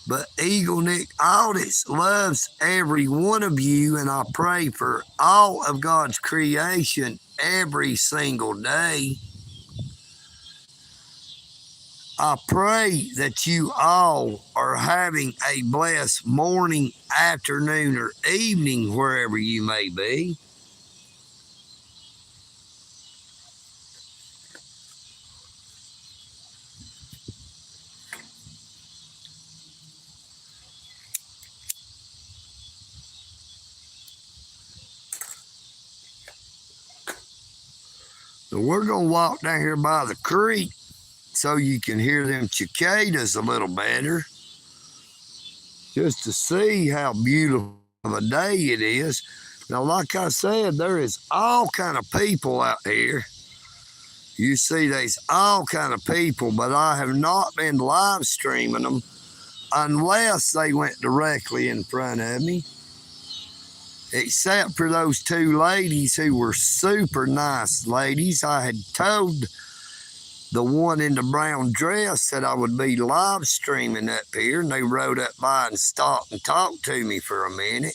But EagleNick Audits loves every one of you, and I pray for all of God's creation every single day. I pray that you all are having a blessed morning, afternoon, or evening, wherever you may be. So we're going to walk down here by the creek so you can hear them cicadas a little better, just to see how beautiful of a day it is. Now, like I said, there is all kind of people out here. You see, there's all kind of people, but I have not been live streaming them unless they went directly in front of me. Except for those two ladies who were super nice ladies. I had told the one in the brown dress that I would be live streaming up here, and they rode up by and stopped and talked to me for a minute.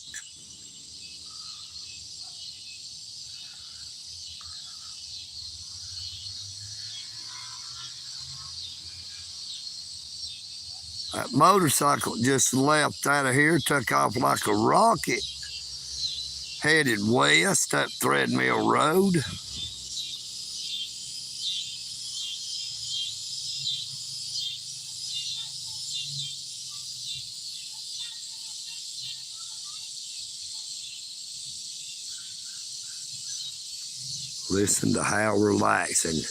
That motorcycle just left out of here, took off like a rocket, headed west up Threadmill Road. Listen to how relaxing.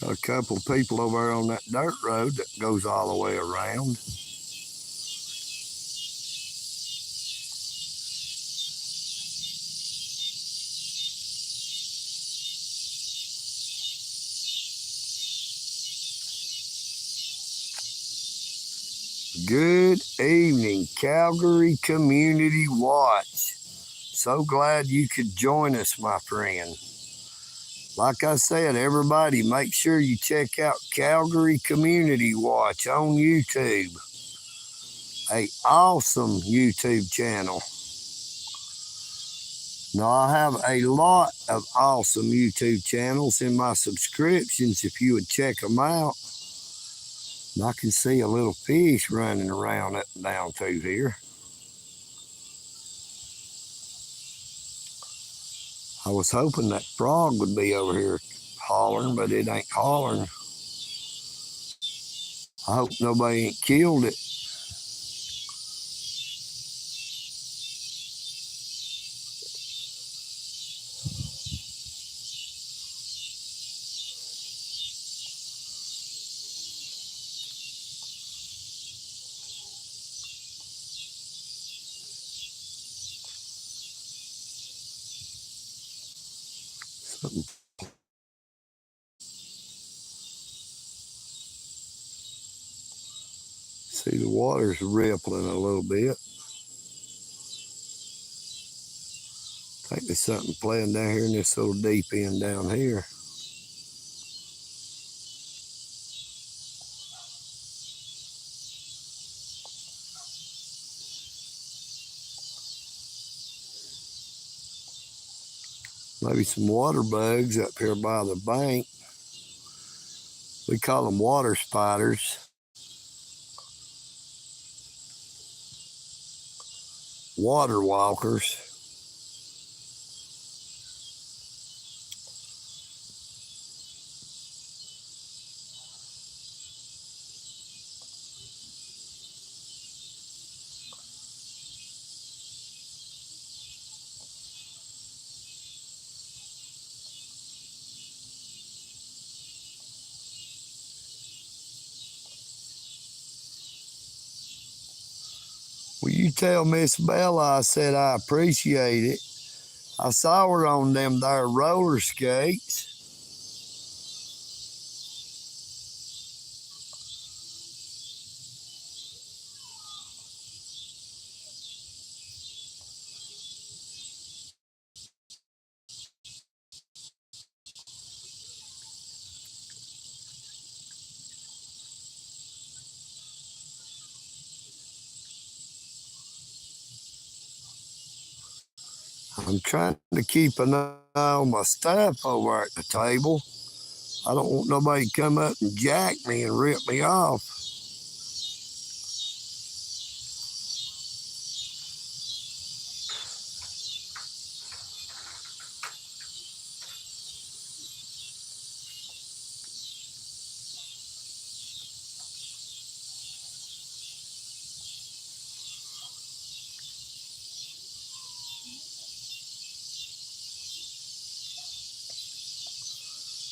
Got a couple people over there on that dirt road that goes all the way around. Good evening, Calgary Community Watch. So glad you could join us, my friend. Like I said, everybody, make sure you check out Calgary Community Watch on YouTube. An awesome YouTube channel. Now, I have a lot of awesome YouTube channels in my subscriptions if you would check them out. And I can see a little fish running around up and down through here. I was hoping that frog would be over here hollering, but it ain't hollering. I hope nobody ain't killed it. See, the water's rippling a little bit. I think there's something playing down here in this little deep end down here. Maybe some water bugs up here by the bank. We call them water spiders. Water walkers. Well, you tell Miss Bella I said I appreciate it. I saw her on them there roller skates. I'm trying to keep an eye on my stuff over at the table. I don't want nobody to come up and jack me and rip me off.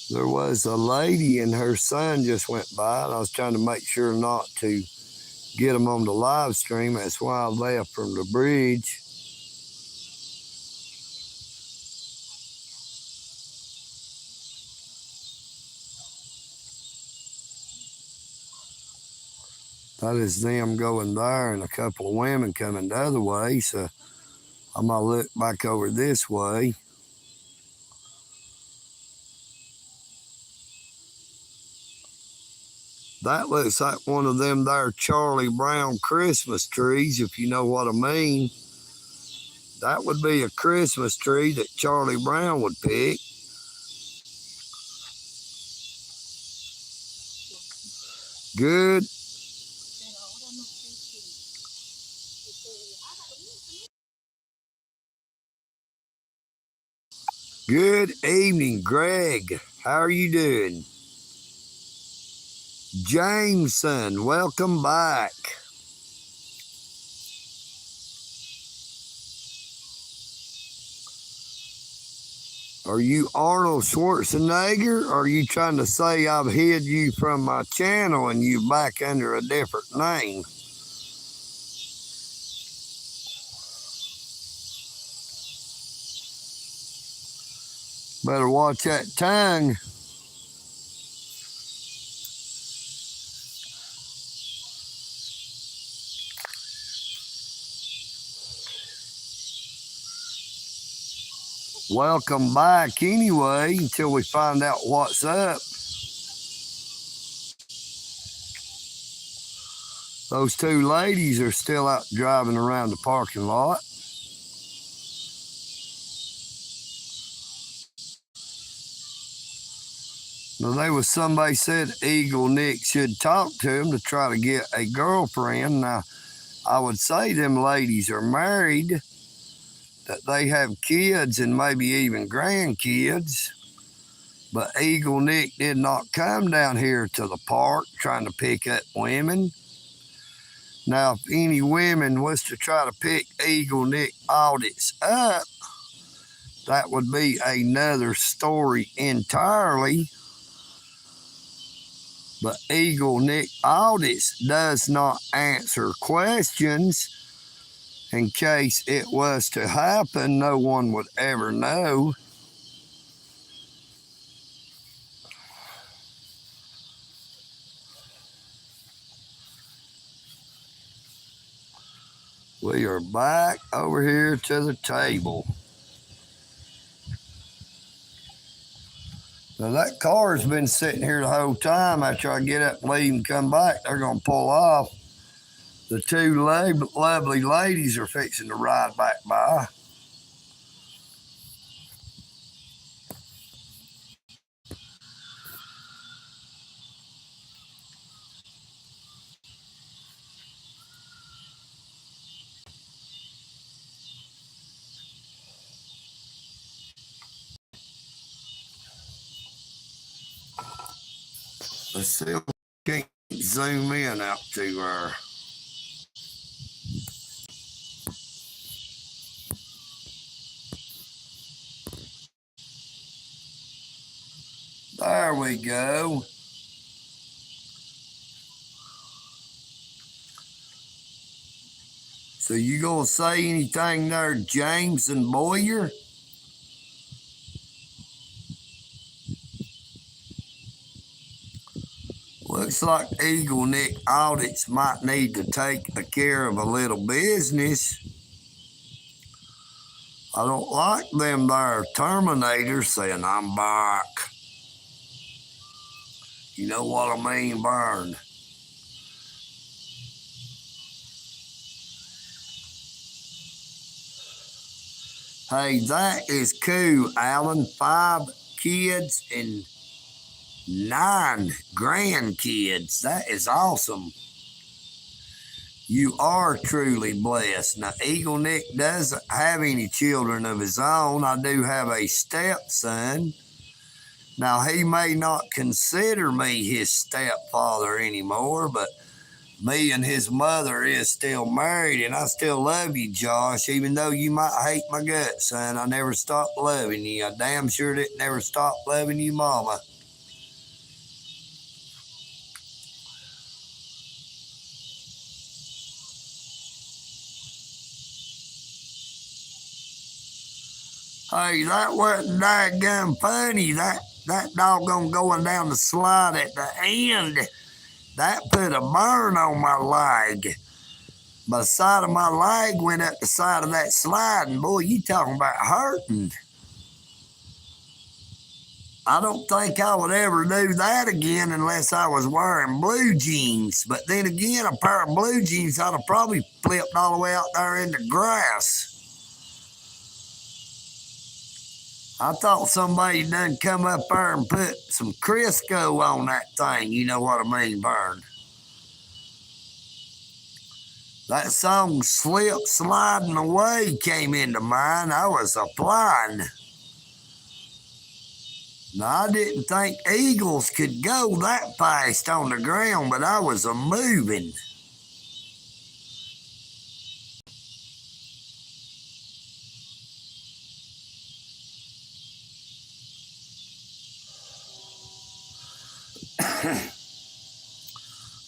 There was a lady and her son just went by, and I was trying to make sure not to get them on the live stream. That's why I left from the bridge. That is them going there and a couple of women coming the other way. So I'm going to look back over this way. That looks like one of them there Charlie Brown Christmas trees, if you know what I mean. That would be a Christmas tree that Charlie Brown would pick. Good. Good evening, Greg. How are you doing? Jameson, welcome back. Are you Arnold Schwarzenegger? Or are you trying to say I've hid you from my channel and you back under a different name? Better watch that tongue. welcome back anyway until we find out what's up. Those two ladies are still out driving around the parking lot. Now, there was somebody said EagleNick should talk to him to try to get a girlfriend. Now, I would say them ladies are married, that they have kids and maybe even grandkids. But EagleNick did not come down here to the park trying to pick up women. Now, if any women was to try to pick EagleNick audits up, that would be another story entirely. But EagleNick audits does not answer questions. In case it was to happen, no one would ever know. We are back over here to the table. Now that car's been sitting here the whole time. After I get up and leave and come back, they're going to pull off. The two lovely ladies are fixing to ride back by. Let's see if we can't zoom in out to her. There we go. So you gonna say anything there, James and Boyer? Looks like EagleNick audits might need to take care of a little business. I don't like them there Terminators saying, I'm back. You know what I mean, Burn? Hey, that is cool, Alan. 5 kids and 9 grandkids. That is awesome. You are truly blessed. Now, EagleNick doesn't have any children of his own. I do have a stepson. Now, he may not consider me his stepfather anymore, but me and his mother is still married, and I still love you, Josh. Even though you might hate my guts, son, I never stopped loving you. I damn sure didn't never stop loving you, Mama. Hey, that wasn't daggum funny. That doggone going down the slide at the end, that put a burn on my leg. The side of my leg went up the side of that slide, and boy, you talking about hurting. I don't think I would ever do that again unless I was wearing blue jeans. But then again, a pair of blue jeans, I'd have probably flipped all the way out there in the grass. I thought somebody done come up there and put some Crisco on that thing. You know what I mean, Vern? That song Slip Sliding Away came into mind. I was applying. Now, I didn't think eagles could go that fast on the ground, but I was a-moving.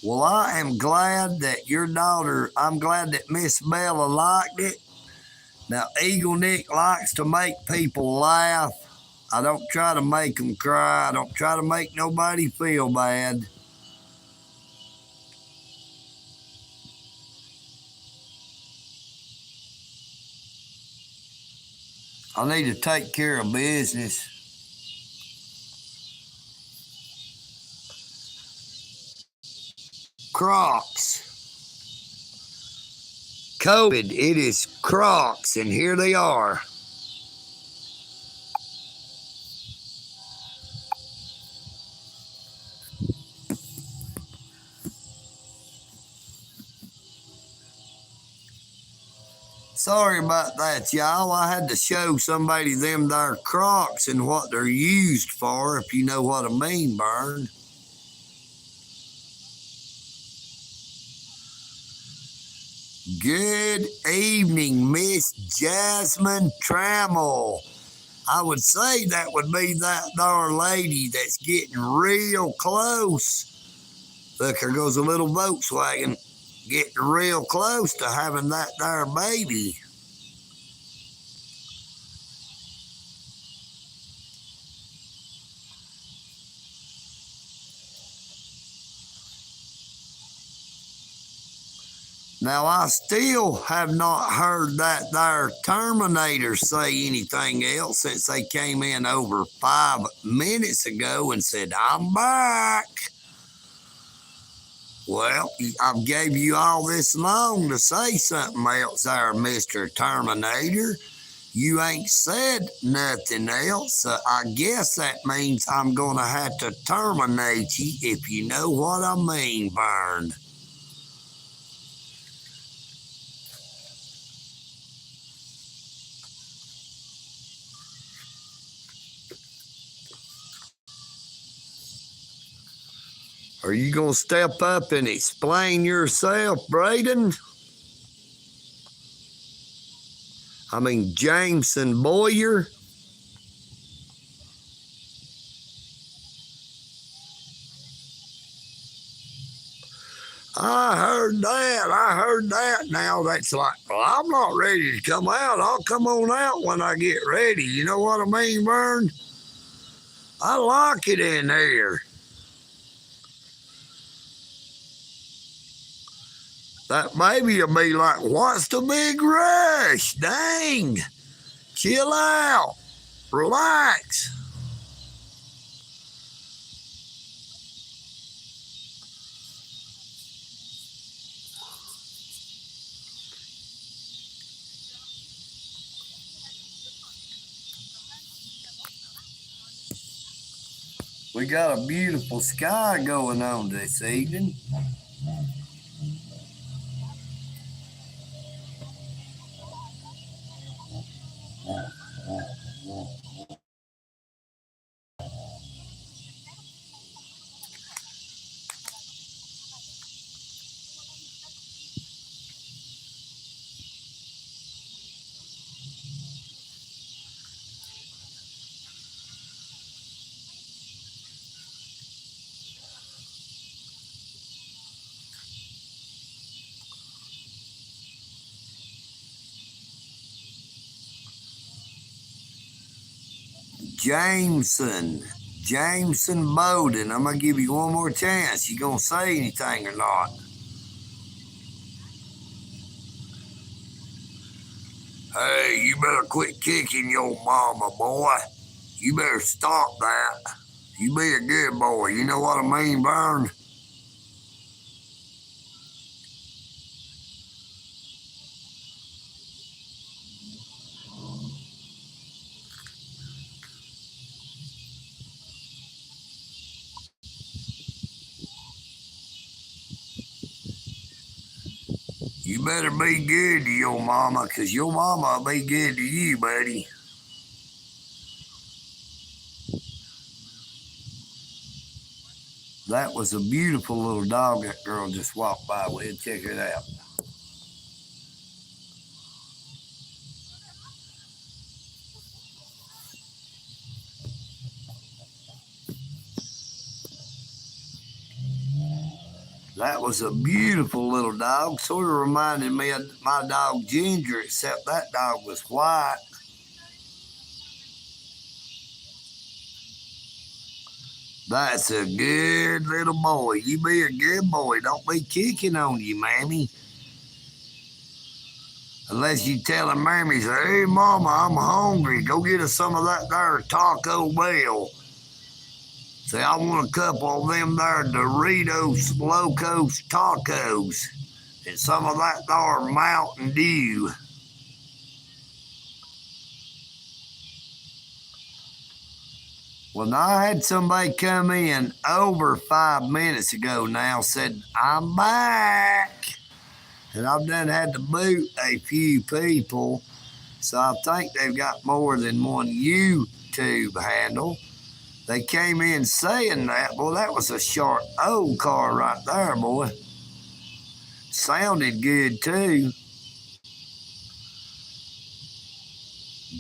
Well, I am glad that your daughter, I'm glad that Miss Bella liked it. Now, EagleNick likes to make people laugh. I don't try to make them cry. I don't try to make nobody feel bad. I need to take care of business. Crocs. COVID, it is Crocs, and here they are. Sorry about that, y'all. I had to show somebody them there Crocs and what they're used for, if you know what I mean, Burn. Good evening, Miss Jasmine Trammell. I would say that would be that there lady that's getting real close. Look, there goes a little Volkswagen getting real close to having that there baby. Now, I still have not heard that there Terminator say anything else since they came in over 5 minutes ago and said, I'm back. Well, I've gave you all this long to say something else there, Mr. Terminator. You ain't said nothing else, so I guess that means I'm going to have to terminate you, if you know what I mean, Vern. Are you going to step up and explain yourself, Braden? I mean, Jameson Boyer? I heard that. Now that's like, well, I'm not ready to come out. I'll come on out when I get ready. You know what I mean, Vern? I like it in here. That baby will be like, what's the big rush? Dang. Chill out. Relax. We got a beautiful sky going on this evening. Jameson Bowden. I'm going to give you one more chance. You going to say anything or not? Hey, you better quit kicking your mama, boy. You better stop that. You be a good boy. You know what I mean, Vern? You better be good to your mama, because your mama will be good to you, buddy. That was a beautiful little dog that girl just walked by with. Check it out. That was a beautiful little dog. Sort of reminded me of my dog Ginger, except that dog was white. That's a good little boy. You be a good boy. Don't be kicking on you, mammy. Unless you tell her mammy, say, hey, mama, I'm hungry. Go get us some of that there Taco Bell. Say, I want a couple of them there Doritos Locos Tacos and some of that there Mountain Dew. Well, now I had somebody come in over 5 minutes ago now, said, I'm back. And I've done had to boot a few people. So I think they've got more than one YouTube handle. They came in saying that. Boy, that was a sharp old car right there, boy. Sounded good, too.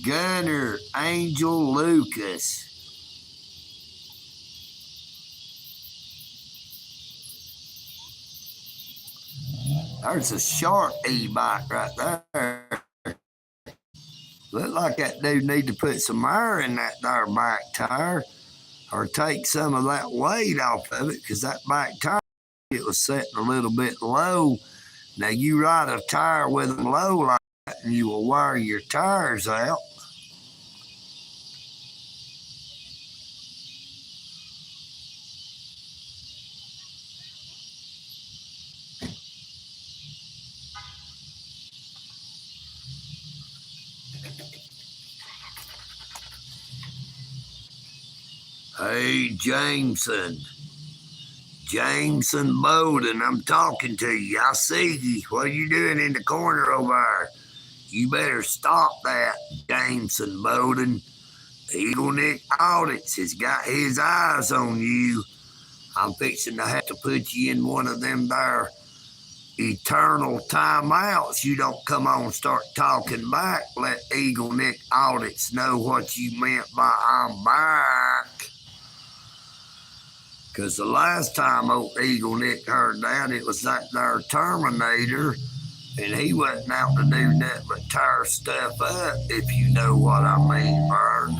Gunner Angel Lucas. There's a sharp e-bike right there. Look like that dude need to put some air in that there back tire or take some of that weight off of it, because that back tire, it was setting a little bit low. Now you ride a tire with them low like that and you will wear your tires out. Hey, Jameson Bowden, I'm talking to you. I see you. What are you doing in the corner over there? You better stop that, Jameson Bowden. EagleNick Audits has got his eyes on you. I'm fixing to have to put you in one of them there eternal timeouts. You don't come on and start talking back. Let EagleNick Audits know what you meant by I'm back. Because the last time old EagleNick heard that, it was that there Terminator, and he wasn't out to do nothing but tear stuff up, if you know what I mean, Bird.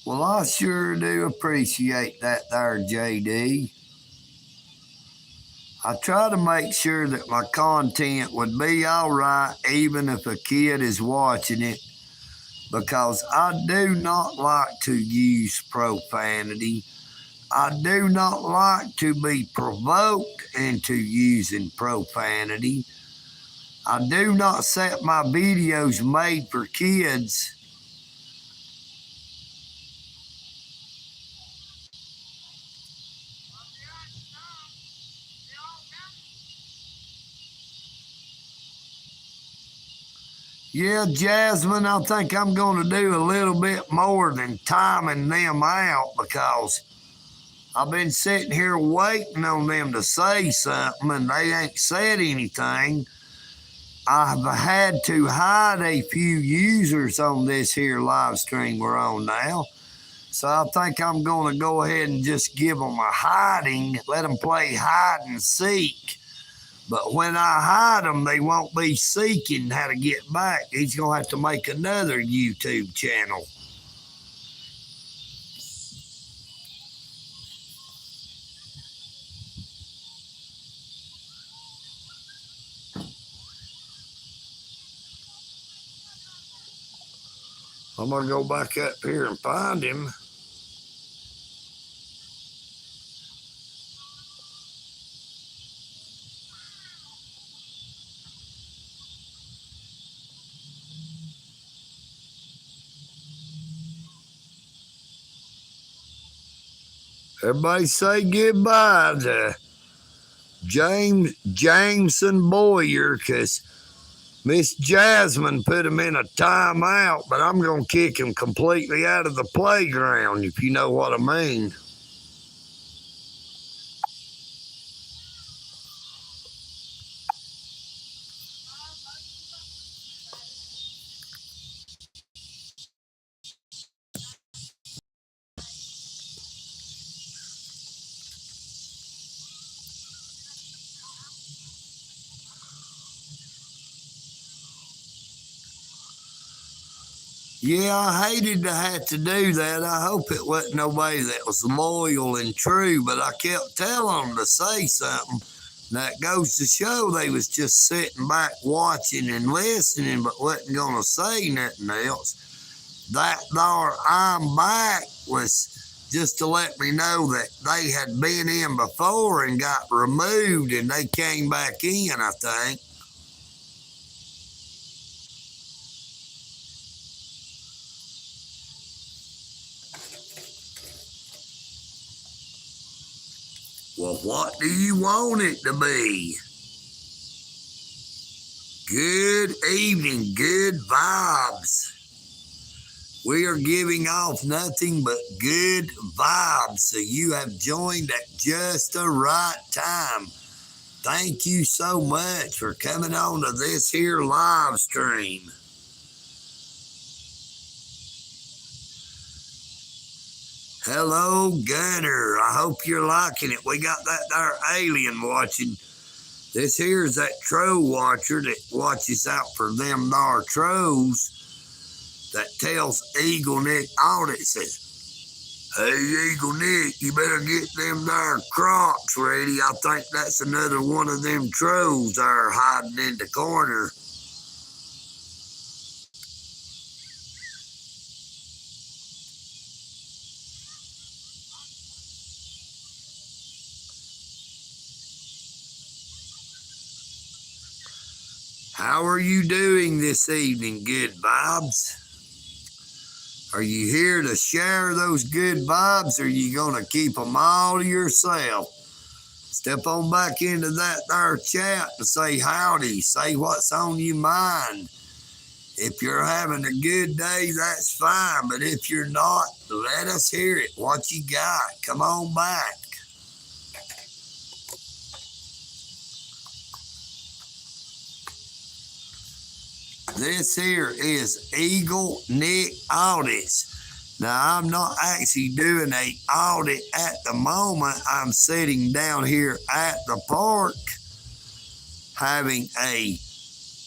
Well, I sure do appreciate that there, JD. I try to make sure that my content would be all right, even if a kid is watching it, because I do not like to use profanity. I do not like to be provoked into using profanity. I do not set my videos made for kids. Yeah, Jasmine, I think I'm going to do a little bit more than timing them out, because I've been sitting here waiting on them to say something and they ain't said anything. I've had to hide a few users on this here live stream we're on now. So I think I'm going to go ahead and just give them a hiding, let them play hide and seek. But when I hide them, they won't be seeking how to get back. He's going to have to make another YouTube channel. I'm going to go back up here and find him. Everybody say goodbye to Jameson Boyer, because Miss Jasmine put him in a timeout, but I'm going to kick him completely out of the playground, if you know what I mean. Yeah, I hated to have to do that. I hope it wasn't nobody that was loyal and true, but I kept telling them to say something. That goes to show they was just sitting back watching and listening, but wasn't going to say nothing else. That there I'm back was just to let me know that they had been in before and got removed and they came back in, I think. Well, what do you want it to be? Good evening, good vibes. We are giving off nothing but good vibes, so you have joined at just the right time. Thank you so much for coming on to this here live stream. Hello, Gunner. I hope you're liking it. We got that there alien watching. This here's that troll watcher that watches out for them there trolls that tells EagleNick all that says, "Hey, EagleNick, you better get them there crocs ready. I think that's another one of them trolls there hiding in the corner." How are you doing this evening, good vibes? Are you here to share those good vibes, or are you going to keep them all to yourself? Step on back into that there chat and say howdy. Say what's on your mind. If you're having a good day, that's fine. But if you're not, let us hear it. What you got? Come on back. This here is EagleNick Audits. Now, I'm not actually doing a audit at the moment. I'm sitting down here at the park having a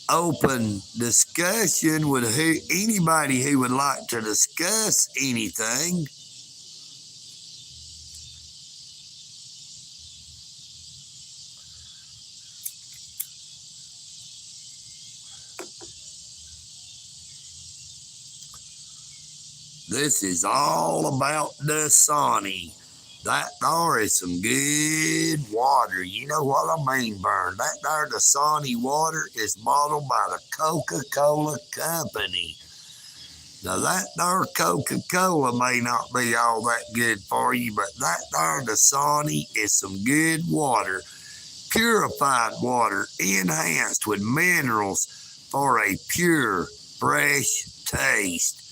open discussion with anybody who would like to discuss anything. This is all about the Sonny. That there is some good water. You know what I mean, Vern? That there Dasani water is bottled by the Coca-Cola Company. Now that there Coca-Cola may not be all that good for you, but that there Dasani is some good water. Purified water enhanced with minerals for a pure, fresh taste.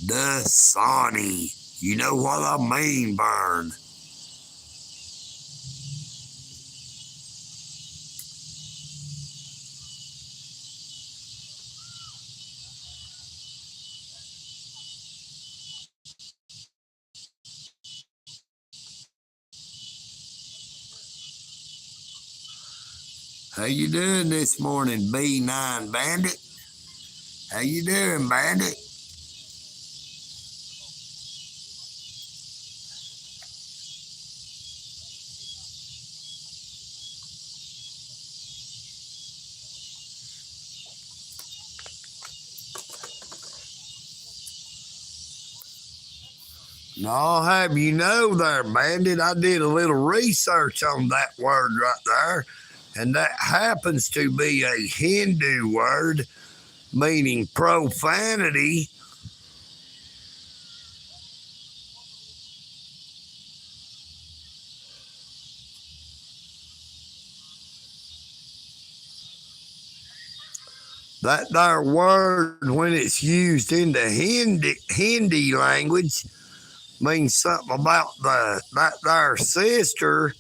Dasani. You know what I mean, Vern? How you doing this morning, B9 Bandit? How you doing, Bandit? No, I'll have you know there, Bandit, I did a little research on that word right there, and that happens to be a Hindu word meaning profanity. That there word, when it's used in the Hindi language, means something about that there sister.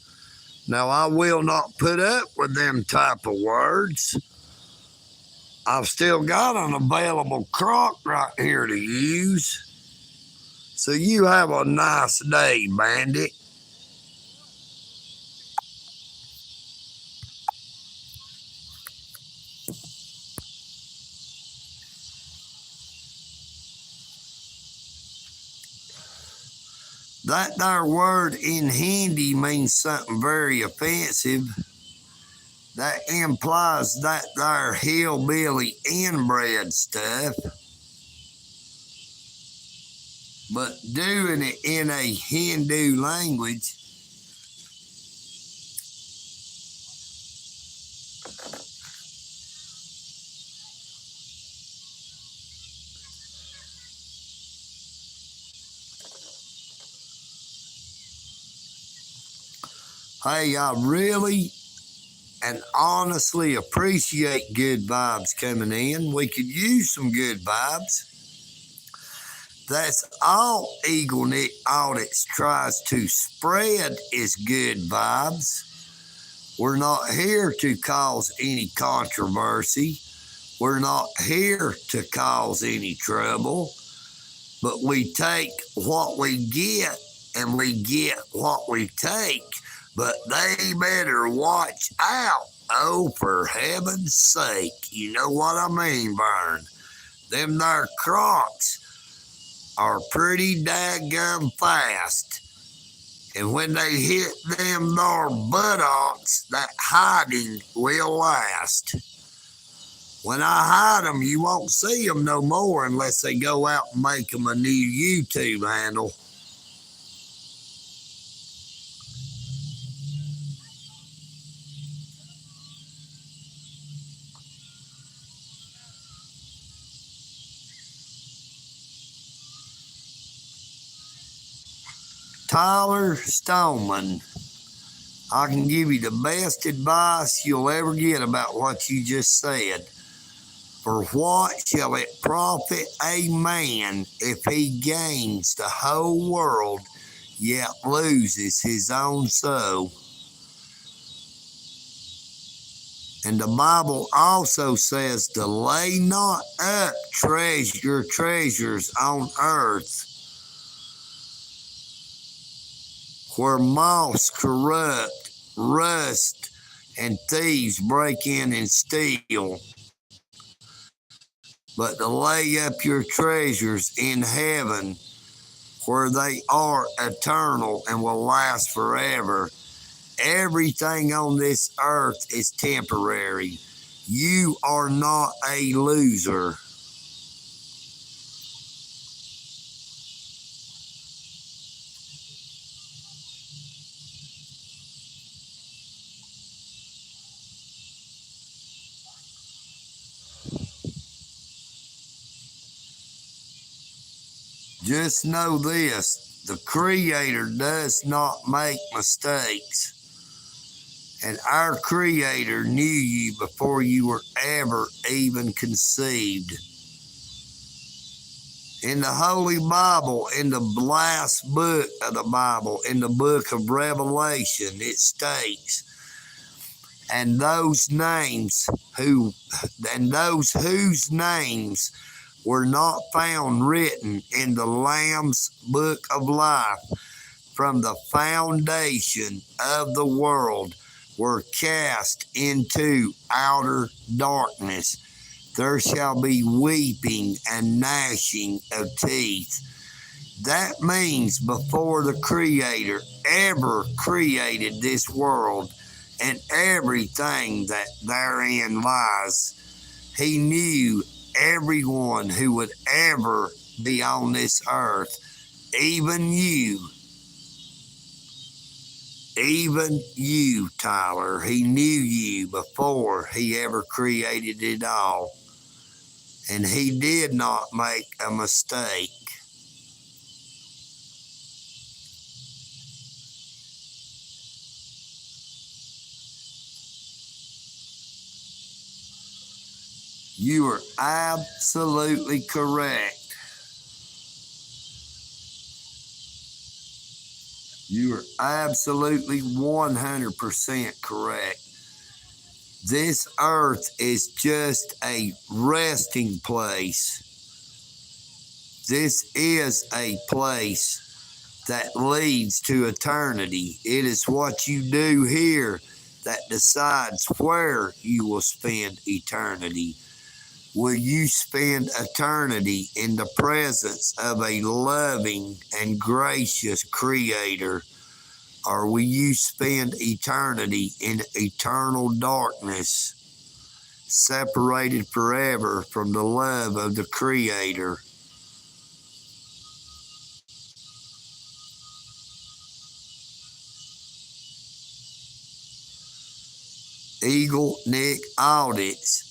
Now, I will not put up with them type of words. I've still got an available crock right here to use. So you have a nice day, Bandit. That there word in Hindi means something very offensive. That implies that there hillbilly inbred stuff. But doing it in a Hindu language, hey, I really and honestly appreciate good vibes coming in. We could use some good vibes. That's all EagleNick Audits tries to spread is good vibes. We're not here to cause any controversy. We're not here to cause any trouble. But we take what we get and we get what we take. But they better watch out. Oh, for heaven's sake. You know what I mean, Vern? Them there crocs are pretty daggum fast. And when they hit them there buttocks, that hiding will last. When I hide them, you won't see them no more unless they go out and make them a new YouTube handle. Tyler Stoneman, I can give you the best advice you'll ever get about what you just said. For what shall it profit a man if he gains the whole world, yet loses his own soul? And the Bible also says to lay not up your treasures on earth, where moths corrupt, rust, and thieves break in and steal, but to lay up your treasures in heaven, where they are eternal and will last forever. Everything on this earth is temporary. You are not a loser. Just know this, the Creator does not make mistakes. And our Creator knew you before you were ever even conceived. In the Holy Bible, in the last book of the Bible, in the book of Revelation, it states, and those whose names were not found written in the Lamb's book of life from the foundation of the world were cast into outer darkness. There shall be weeping and gnashing of teeth. That means before the Creator ever created this world and everything that therein lies, He knew everyone who would ever be on this earth, even you. Even you, Tyler. He knew you before He ever created it all. And He did not make a mistake. You are absolutely correct. You are absolutely 100% correct. This earth is just a resting place. This is a place that leads to eternity. It is what you do here that decides where you will spend eternity. Will you spend eternity in the presence of a loving and gracious Creator, or will you spend eternity in eternal darkness, separated forever from the love of the Creator? EagleNick audits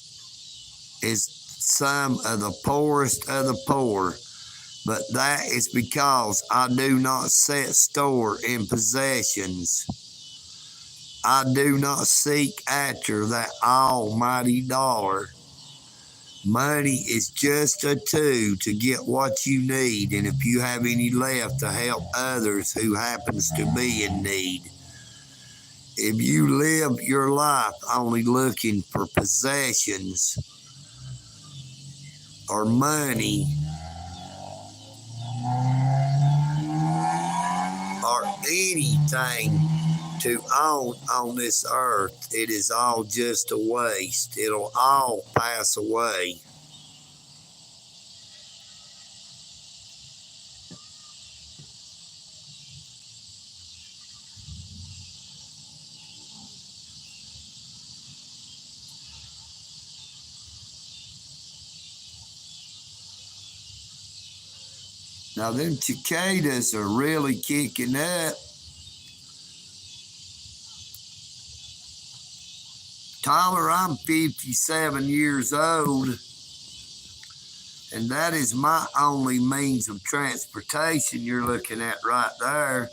is some of the poorest of the poor, but that is because I do not set store in possessions. I do not seek after that almighty dollar. Money is just a tool to get what you need, and if you have any left, to help others who happens to be in need. If you live your life only looking for possessions or money or anything to own on this earth, it is all just a waste. It'll all pass away. Now, them cicadas are really kicking up. Tyler, I'm 57 years old, and that is my only means of transportation you're looking at right there.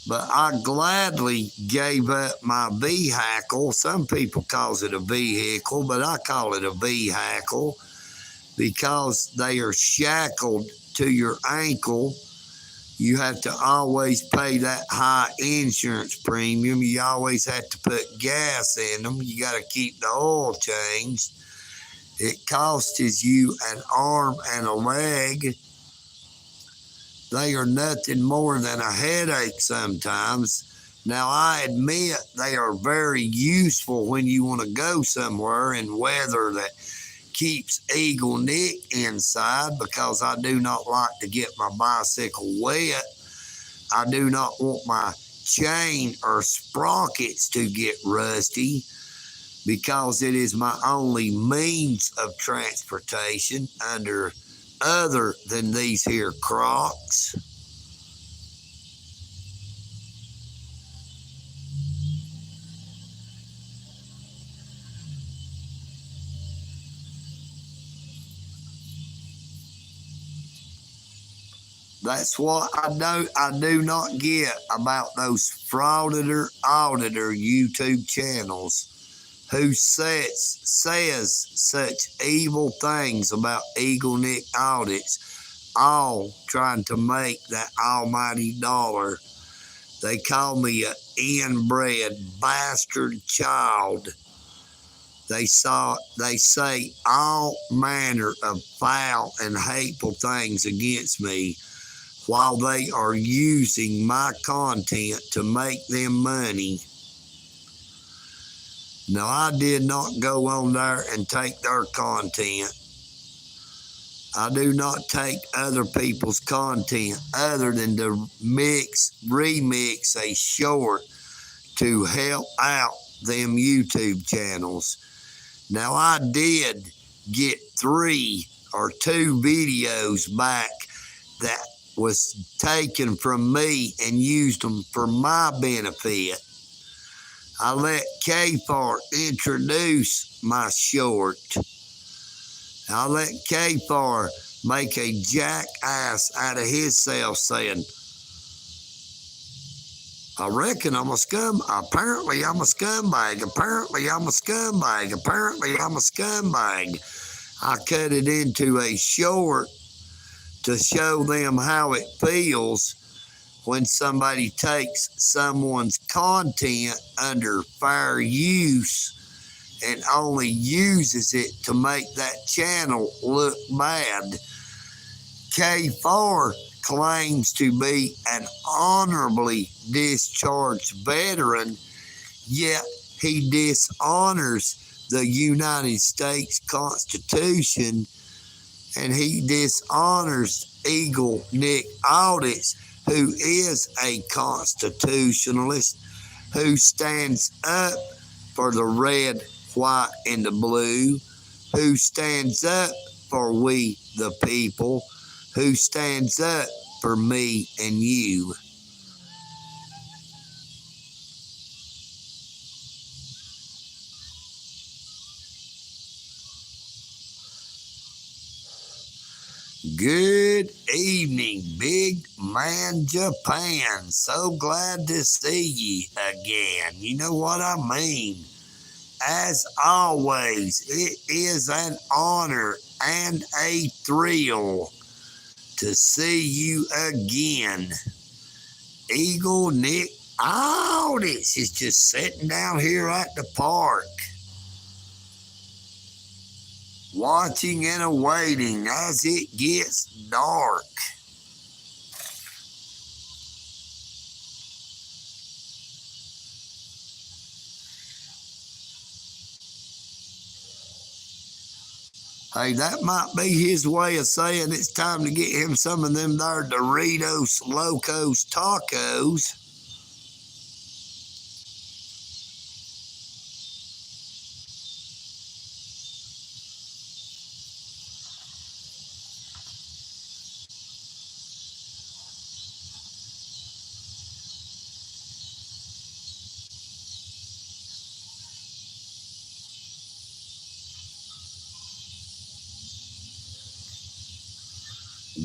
But I gladly gave up my vehicle. Some people call it a vehicle, but I call it a vehicle because they are shackled to your ankle. You have to always pay that high insurance premium. You always have to put gas in them. You got to keep the oil changed. It costs you an arm and a leg. They are nothing more than a headache sometimes. Now, I admit they are very useful when you want to go somewhere in weather that keeps EagleNick inside, because I do not like to get my bicycle wet. I do not want my chain or sprockets to get rusty, because it is my only means of transportation other than these here Crocs. That's what I do not get about those auditor YouTube channels who says such evil things about EagleNick audits, all trying to make that almighty dollar. They call me an inbred bastard child. They say all manner of foul and hateful things against me, while they are using my content to make them money. Now, I did not go on there and take their content. I do not take other people's content other than to remix a short to help out them YouTube channels. Now, I did get 3 or 2 videos back that was taken from me and used them for my benefit. I let K-Fart introduce my short. I let K-Fart make a jackass out of himself saying, I reckon I'm a apparently I'm a scumbag. Apparently I'm a scumbag. Apparently I'm a scumbag. I cut it into a short to show them how it feels when somebody takes someone's content under fair use and only uses it to make that channel look bad. K4 claims to be an honorably discharged veteran, yet he dishonors the United States Constitution, and he dishonors EagleNick Audits, who is a constitutionalist, who stands up for the red, white, and the blue, who stands up for we the people, who stands up for me and you. Good evening, Big Man Japan. So glad to see you again. You know what I mean? As always, it is an honor and a thrill to see you again. EagleNick Audits is just sitting down here at the park, watching and awaiting as it gets dark. Hey, that might be his way of saying it's time to get him some of them there Doritos Locos Tacos.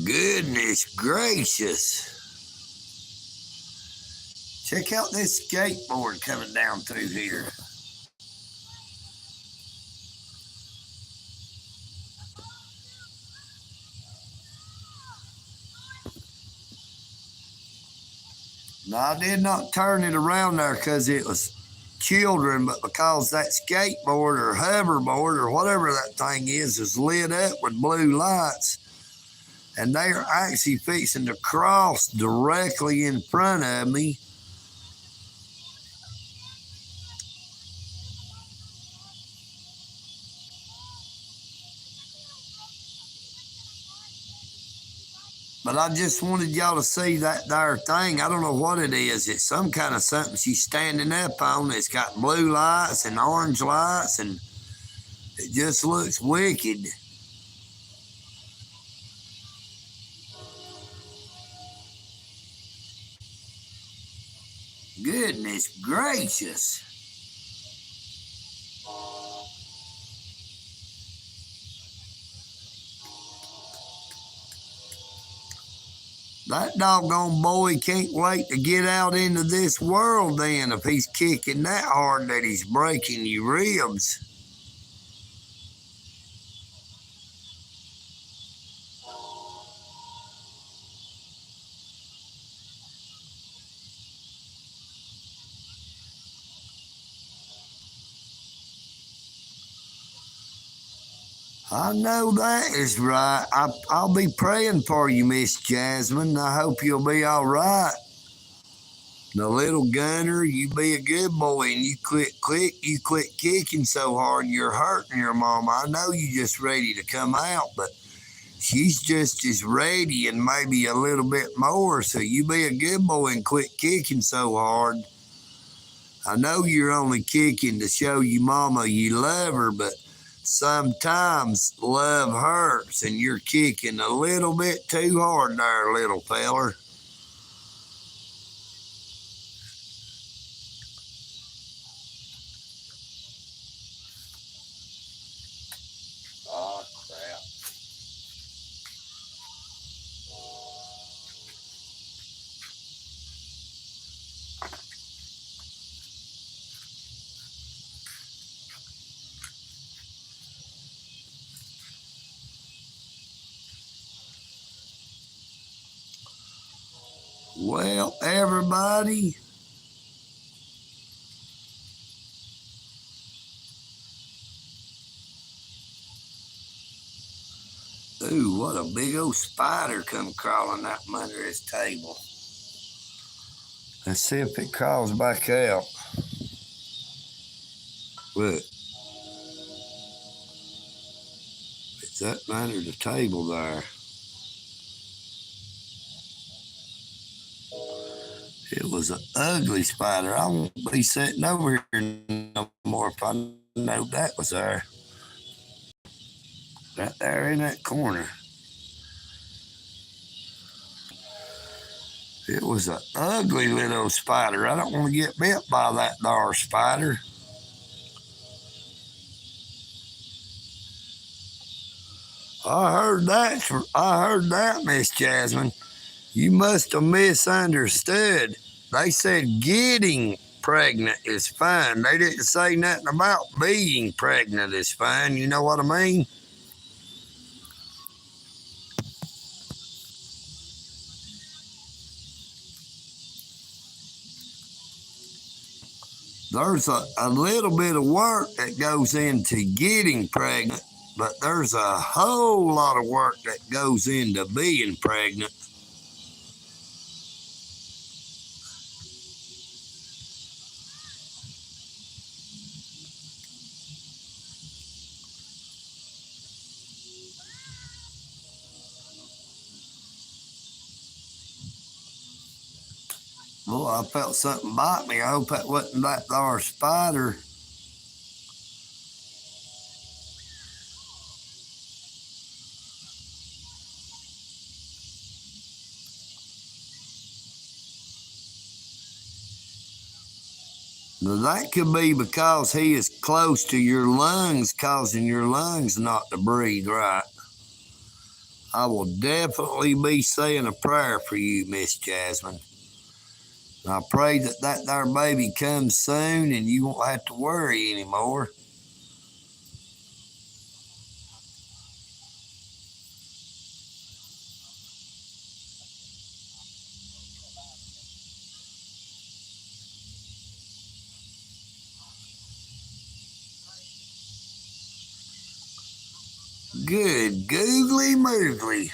Goodness gracious. Check out this skateboard coming down through here. Now, I did not turn it around there because it was children, but because that skateboard or hoverboard or whatever that thing is lit up with blue lights, and they are actually fixing to cross directly in front of me. But I just wanted y'all to see that there thing. I don't know what it is. It's some kind of something she's standing up on. It's got blue lights and orange lights, and it just looks wicked. Goodness gracious. That doggone boy can't wait to get out into this world then if he's kicking that hard that he's breaking your ribs. I know that is right. I'll be praying for you, Miss Jasmine. I hope you'll be all right. The little gunner, you be a good boy and you quit kicking so hard you're hurting your mama. I know you just ready to come out, but she's just as ready and maybe a little bit more. So you be a good boy and quit kicking so hard. I know you're only kicking to show your mama you love her, but sometimes love hurts and you're kicking a little bit too hard there, little feller. Oh, crap. Well, everybody, ooh, what a big old spider come crawling out from under his table. Let's see if it crawls back out. Look. Is that under the table there? It was an ugly spider. I won't be sitting over here no more if I know that was there. Right there in that corner. It was an ugly little spider. I don't want to get bit by that there spider. I heard that, Miss Jasmine. You must have misunderstood. They said getting pregnant is fine. They didn't say nothing about being pregnant is fine. You know what I mean? There's a little bit of work that goes into getting pregnant, but there's a whole lot of work that goes into being pregnant. Well, I felt something bite me. I hope that wasn't that there spider. Now that could be because he is close to your lungs, causing your lungs not to breathe right. I will definitely be saying a prayer for you, Miss Jasmine. And I pray that there baby comes soon and you won't have to worry anymore. Good googly moogly.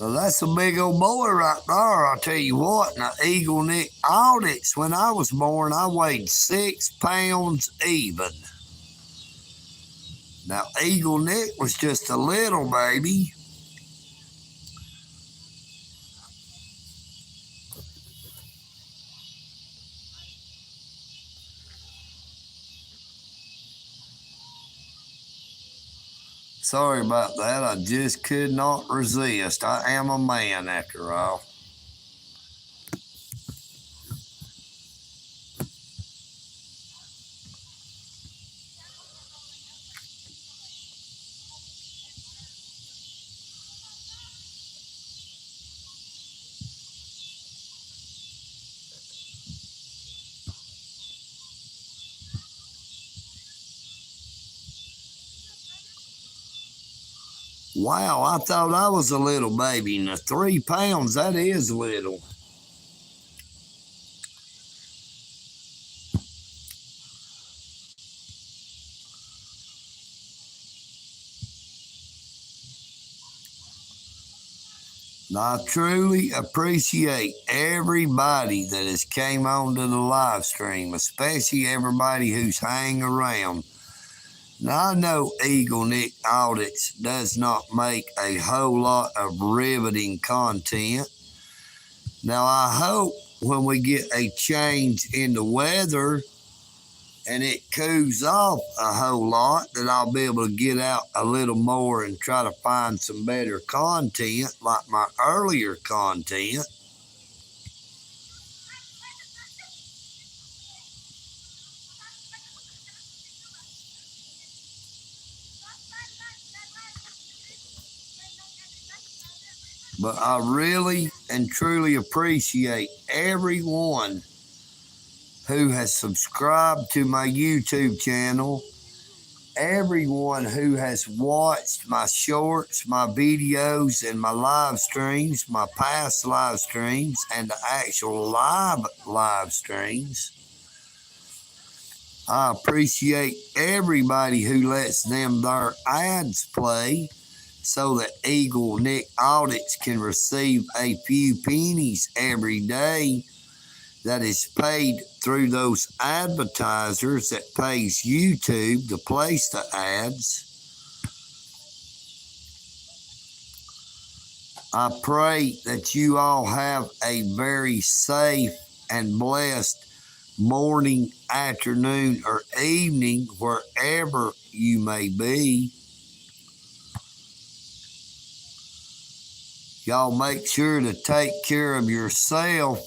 Well, that's a big old boy right there. I'll tell you what, now EagleNick audits, when I was born, I weighed 6 pounds even. Now, EagleNick was just a little baby. Sorry about that. I just could not resist. I am a man after all. Wow, I thought I was a little baby. Now, 3 pounds, that is little. I truly appreciate everybody that has came on to the live stream, especially everybody who's hanging around. Now, I know EagleNick Audits does not make a whole lot of riveting content. Now, I hope when we get a change in the weather and it cools off a whole lot, that I'll be able to get out a little more and try to find some better content like my earlier content. But I really and truly appreciate everyone who has subscribed to my YouTube channel, everyone who has watched my shorts, my videos, and my live streams, my past live streams, and the actual live streams. I appreciate everybody who lets them their ads play so that EagleNick Audits can receive a few pennies every day that is paid through those advertisers that pays YouTube to place the ads. I pray that you all have a very safe and blessed morning, afternoon, or evening, wherever you may be. Y'all make sure to take care of yourself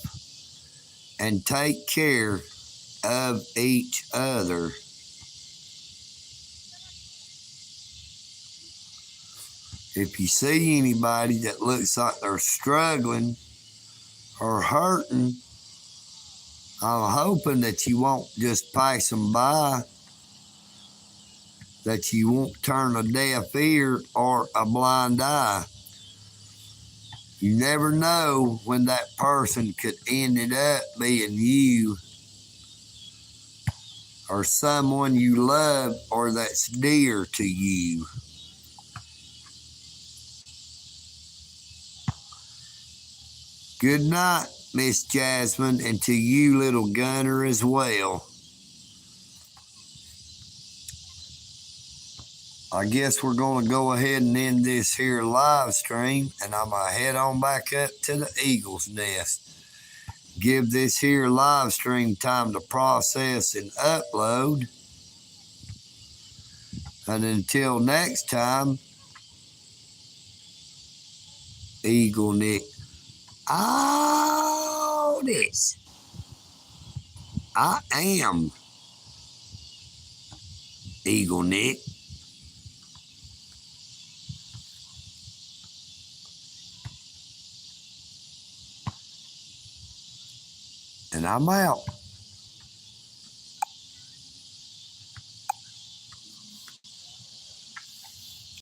and take care of each other. If you see anybody that looks like they're struggling or hurting, I'm hoping that you won't just pass them by, that you won't turn a deaf ear or a blind eye. You never know when that person could end it up being you or someone you love or that's dear to you. Good night, Miss Jasmine, and to you, little Gunner, as well. I guess we're going to go ahead and end this here live stream, and I'm going to head on back up to the Eagle's Nest. Give this here live stream time to process and upload. And until next time, EagleNick out it. I am EagleNick. And I'm out.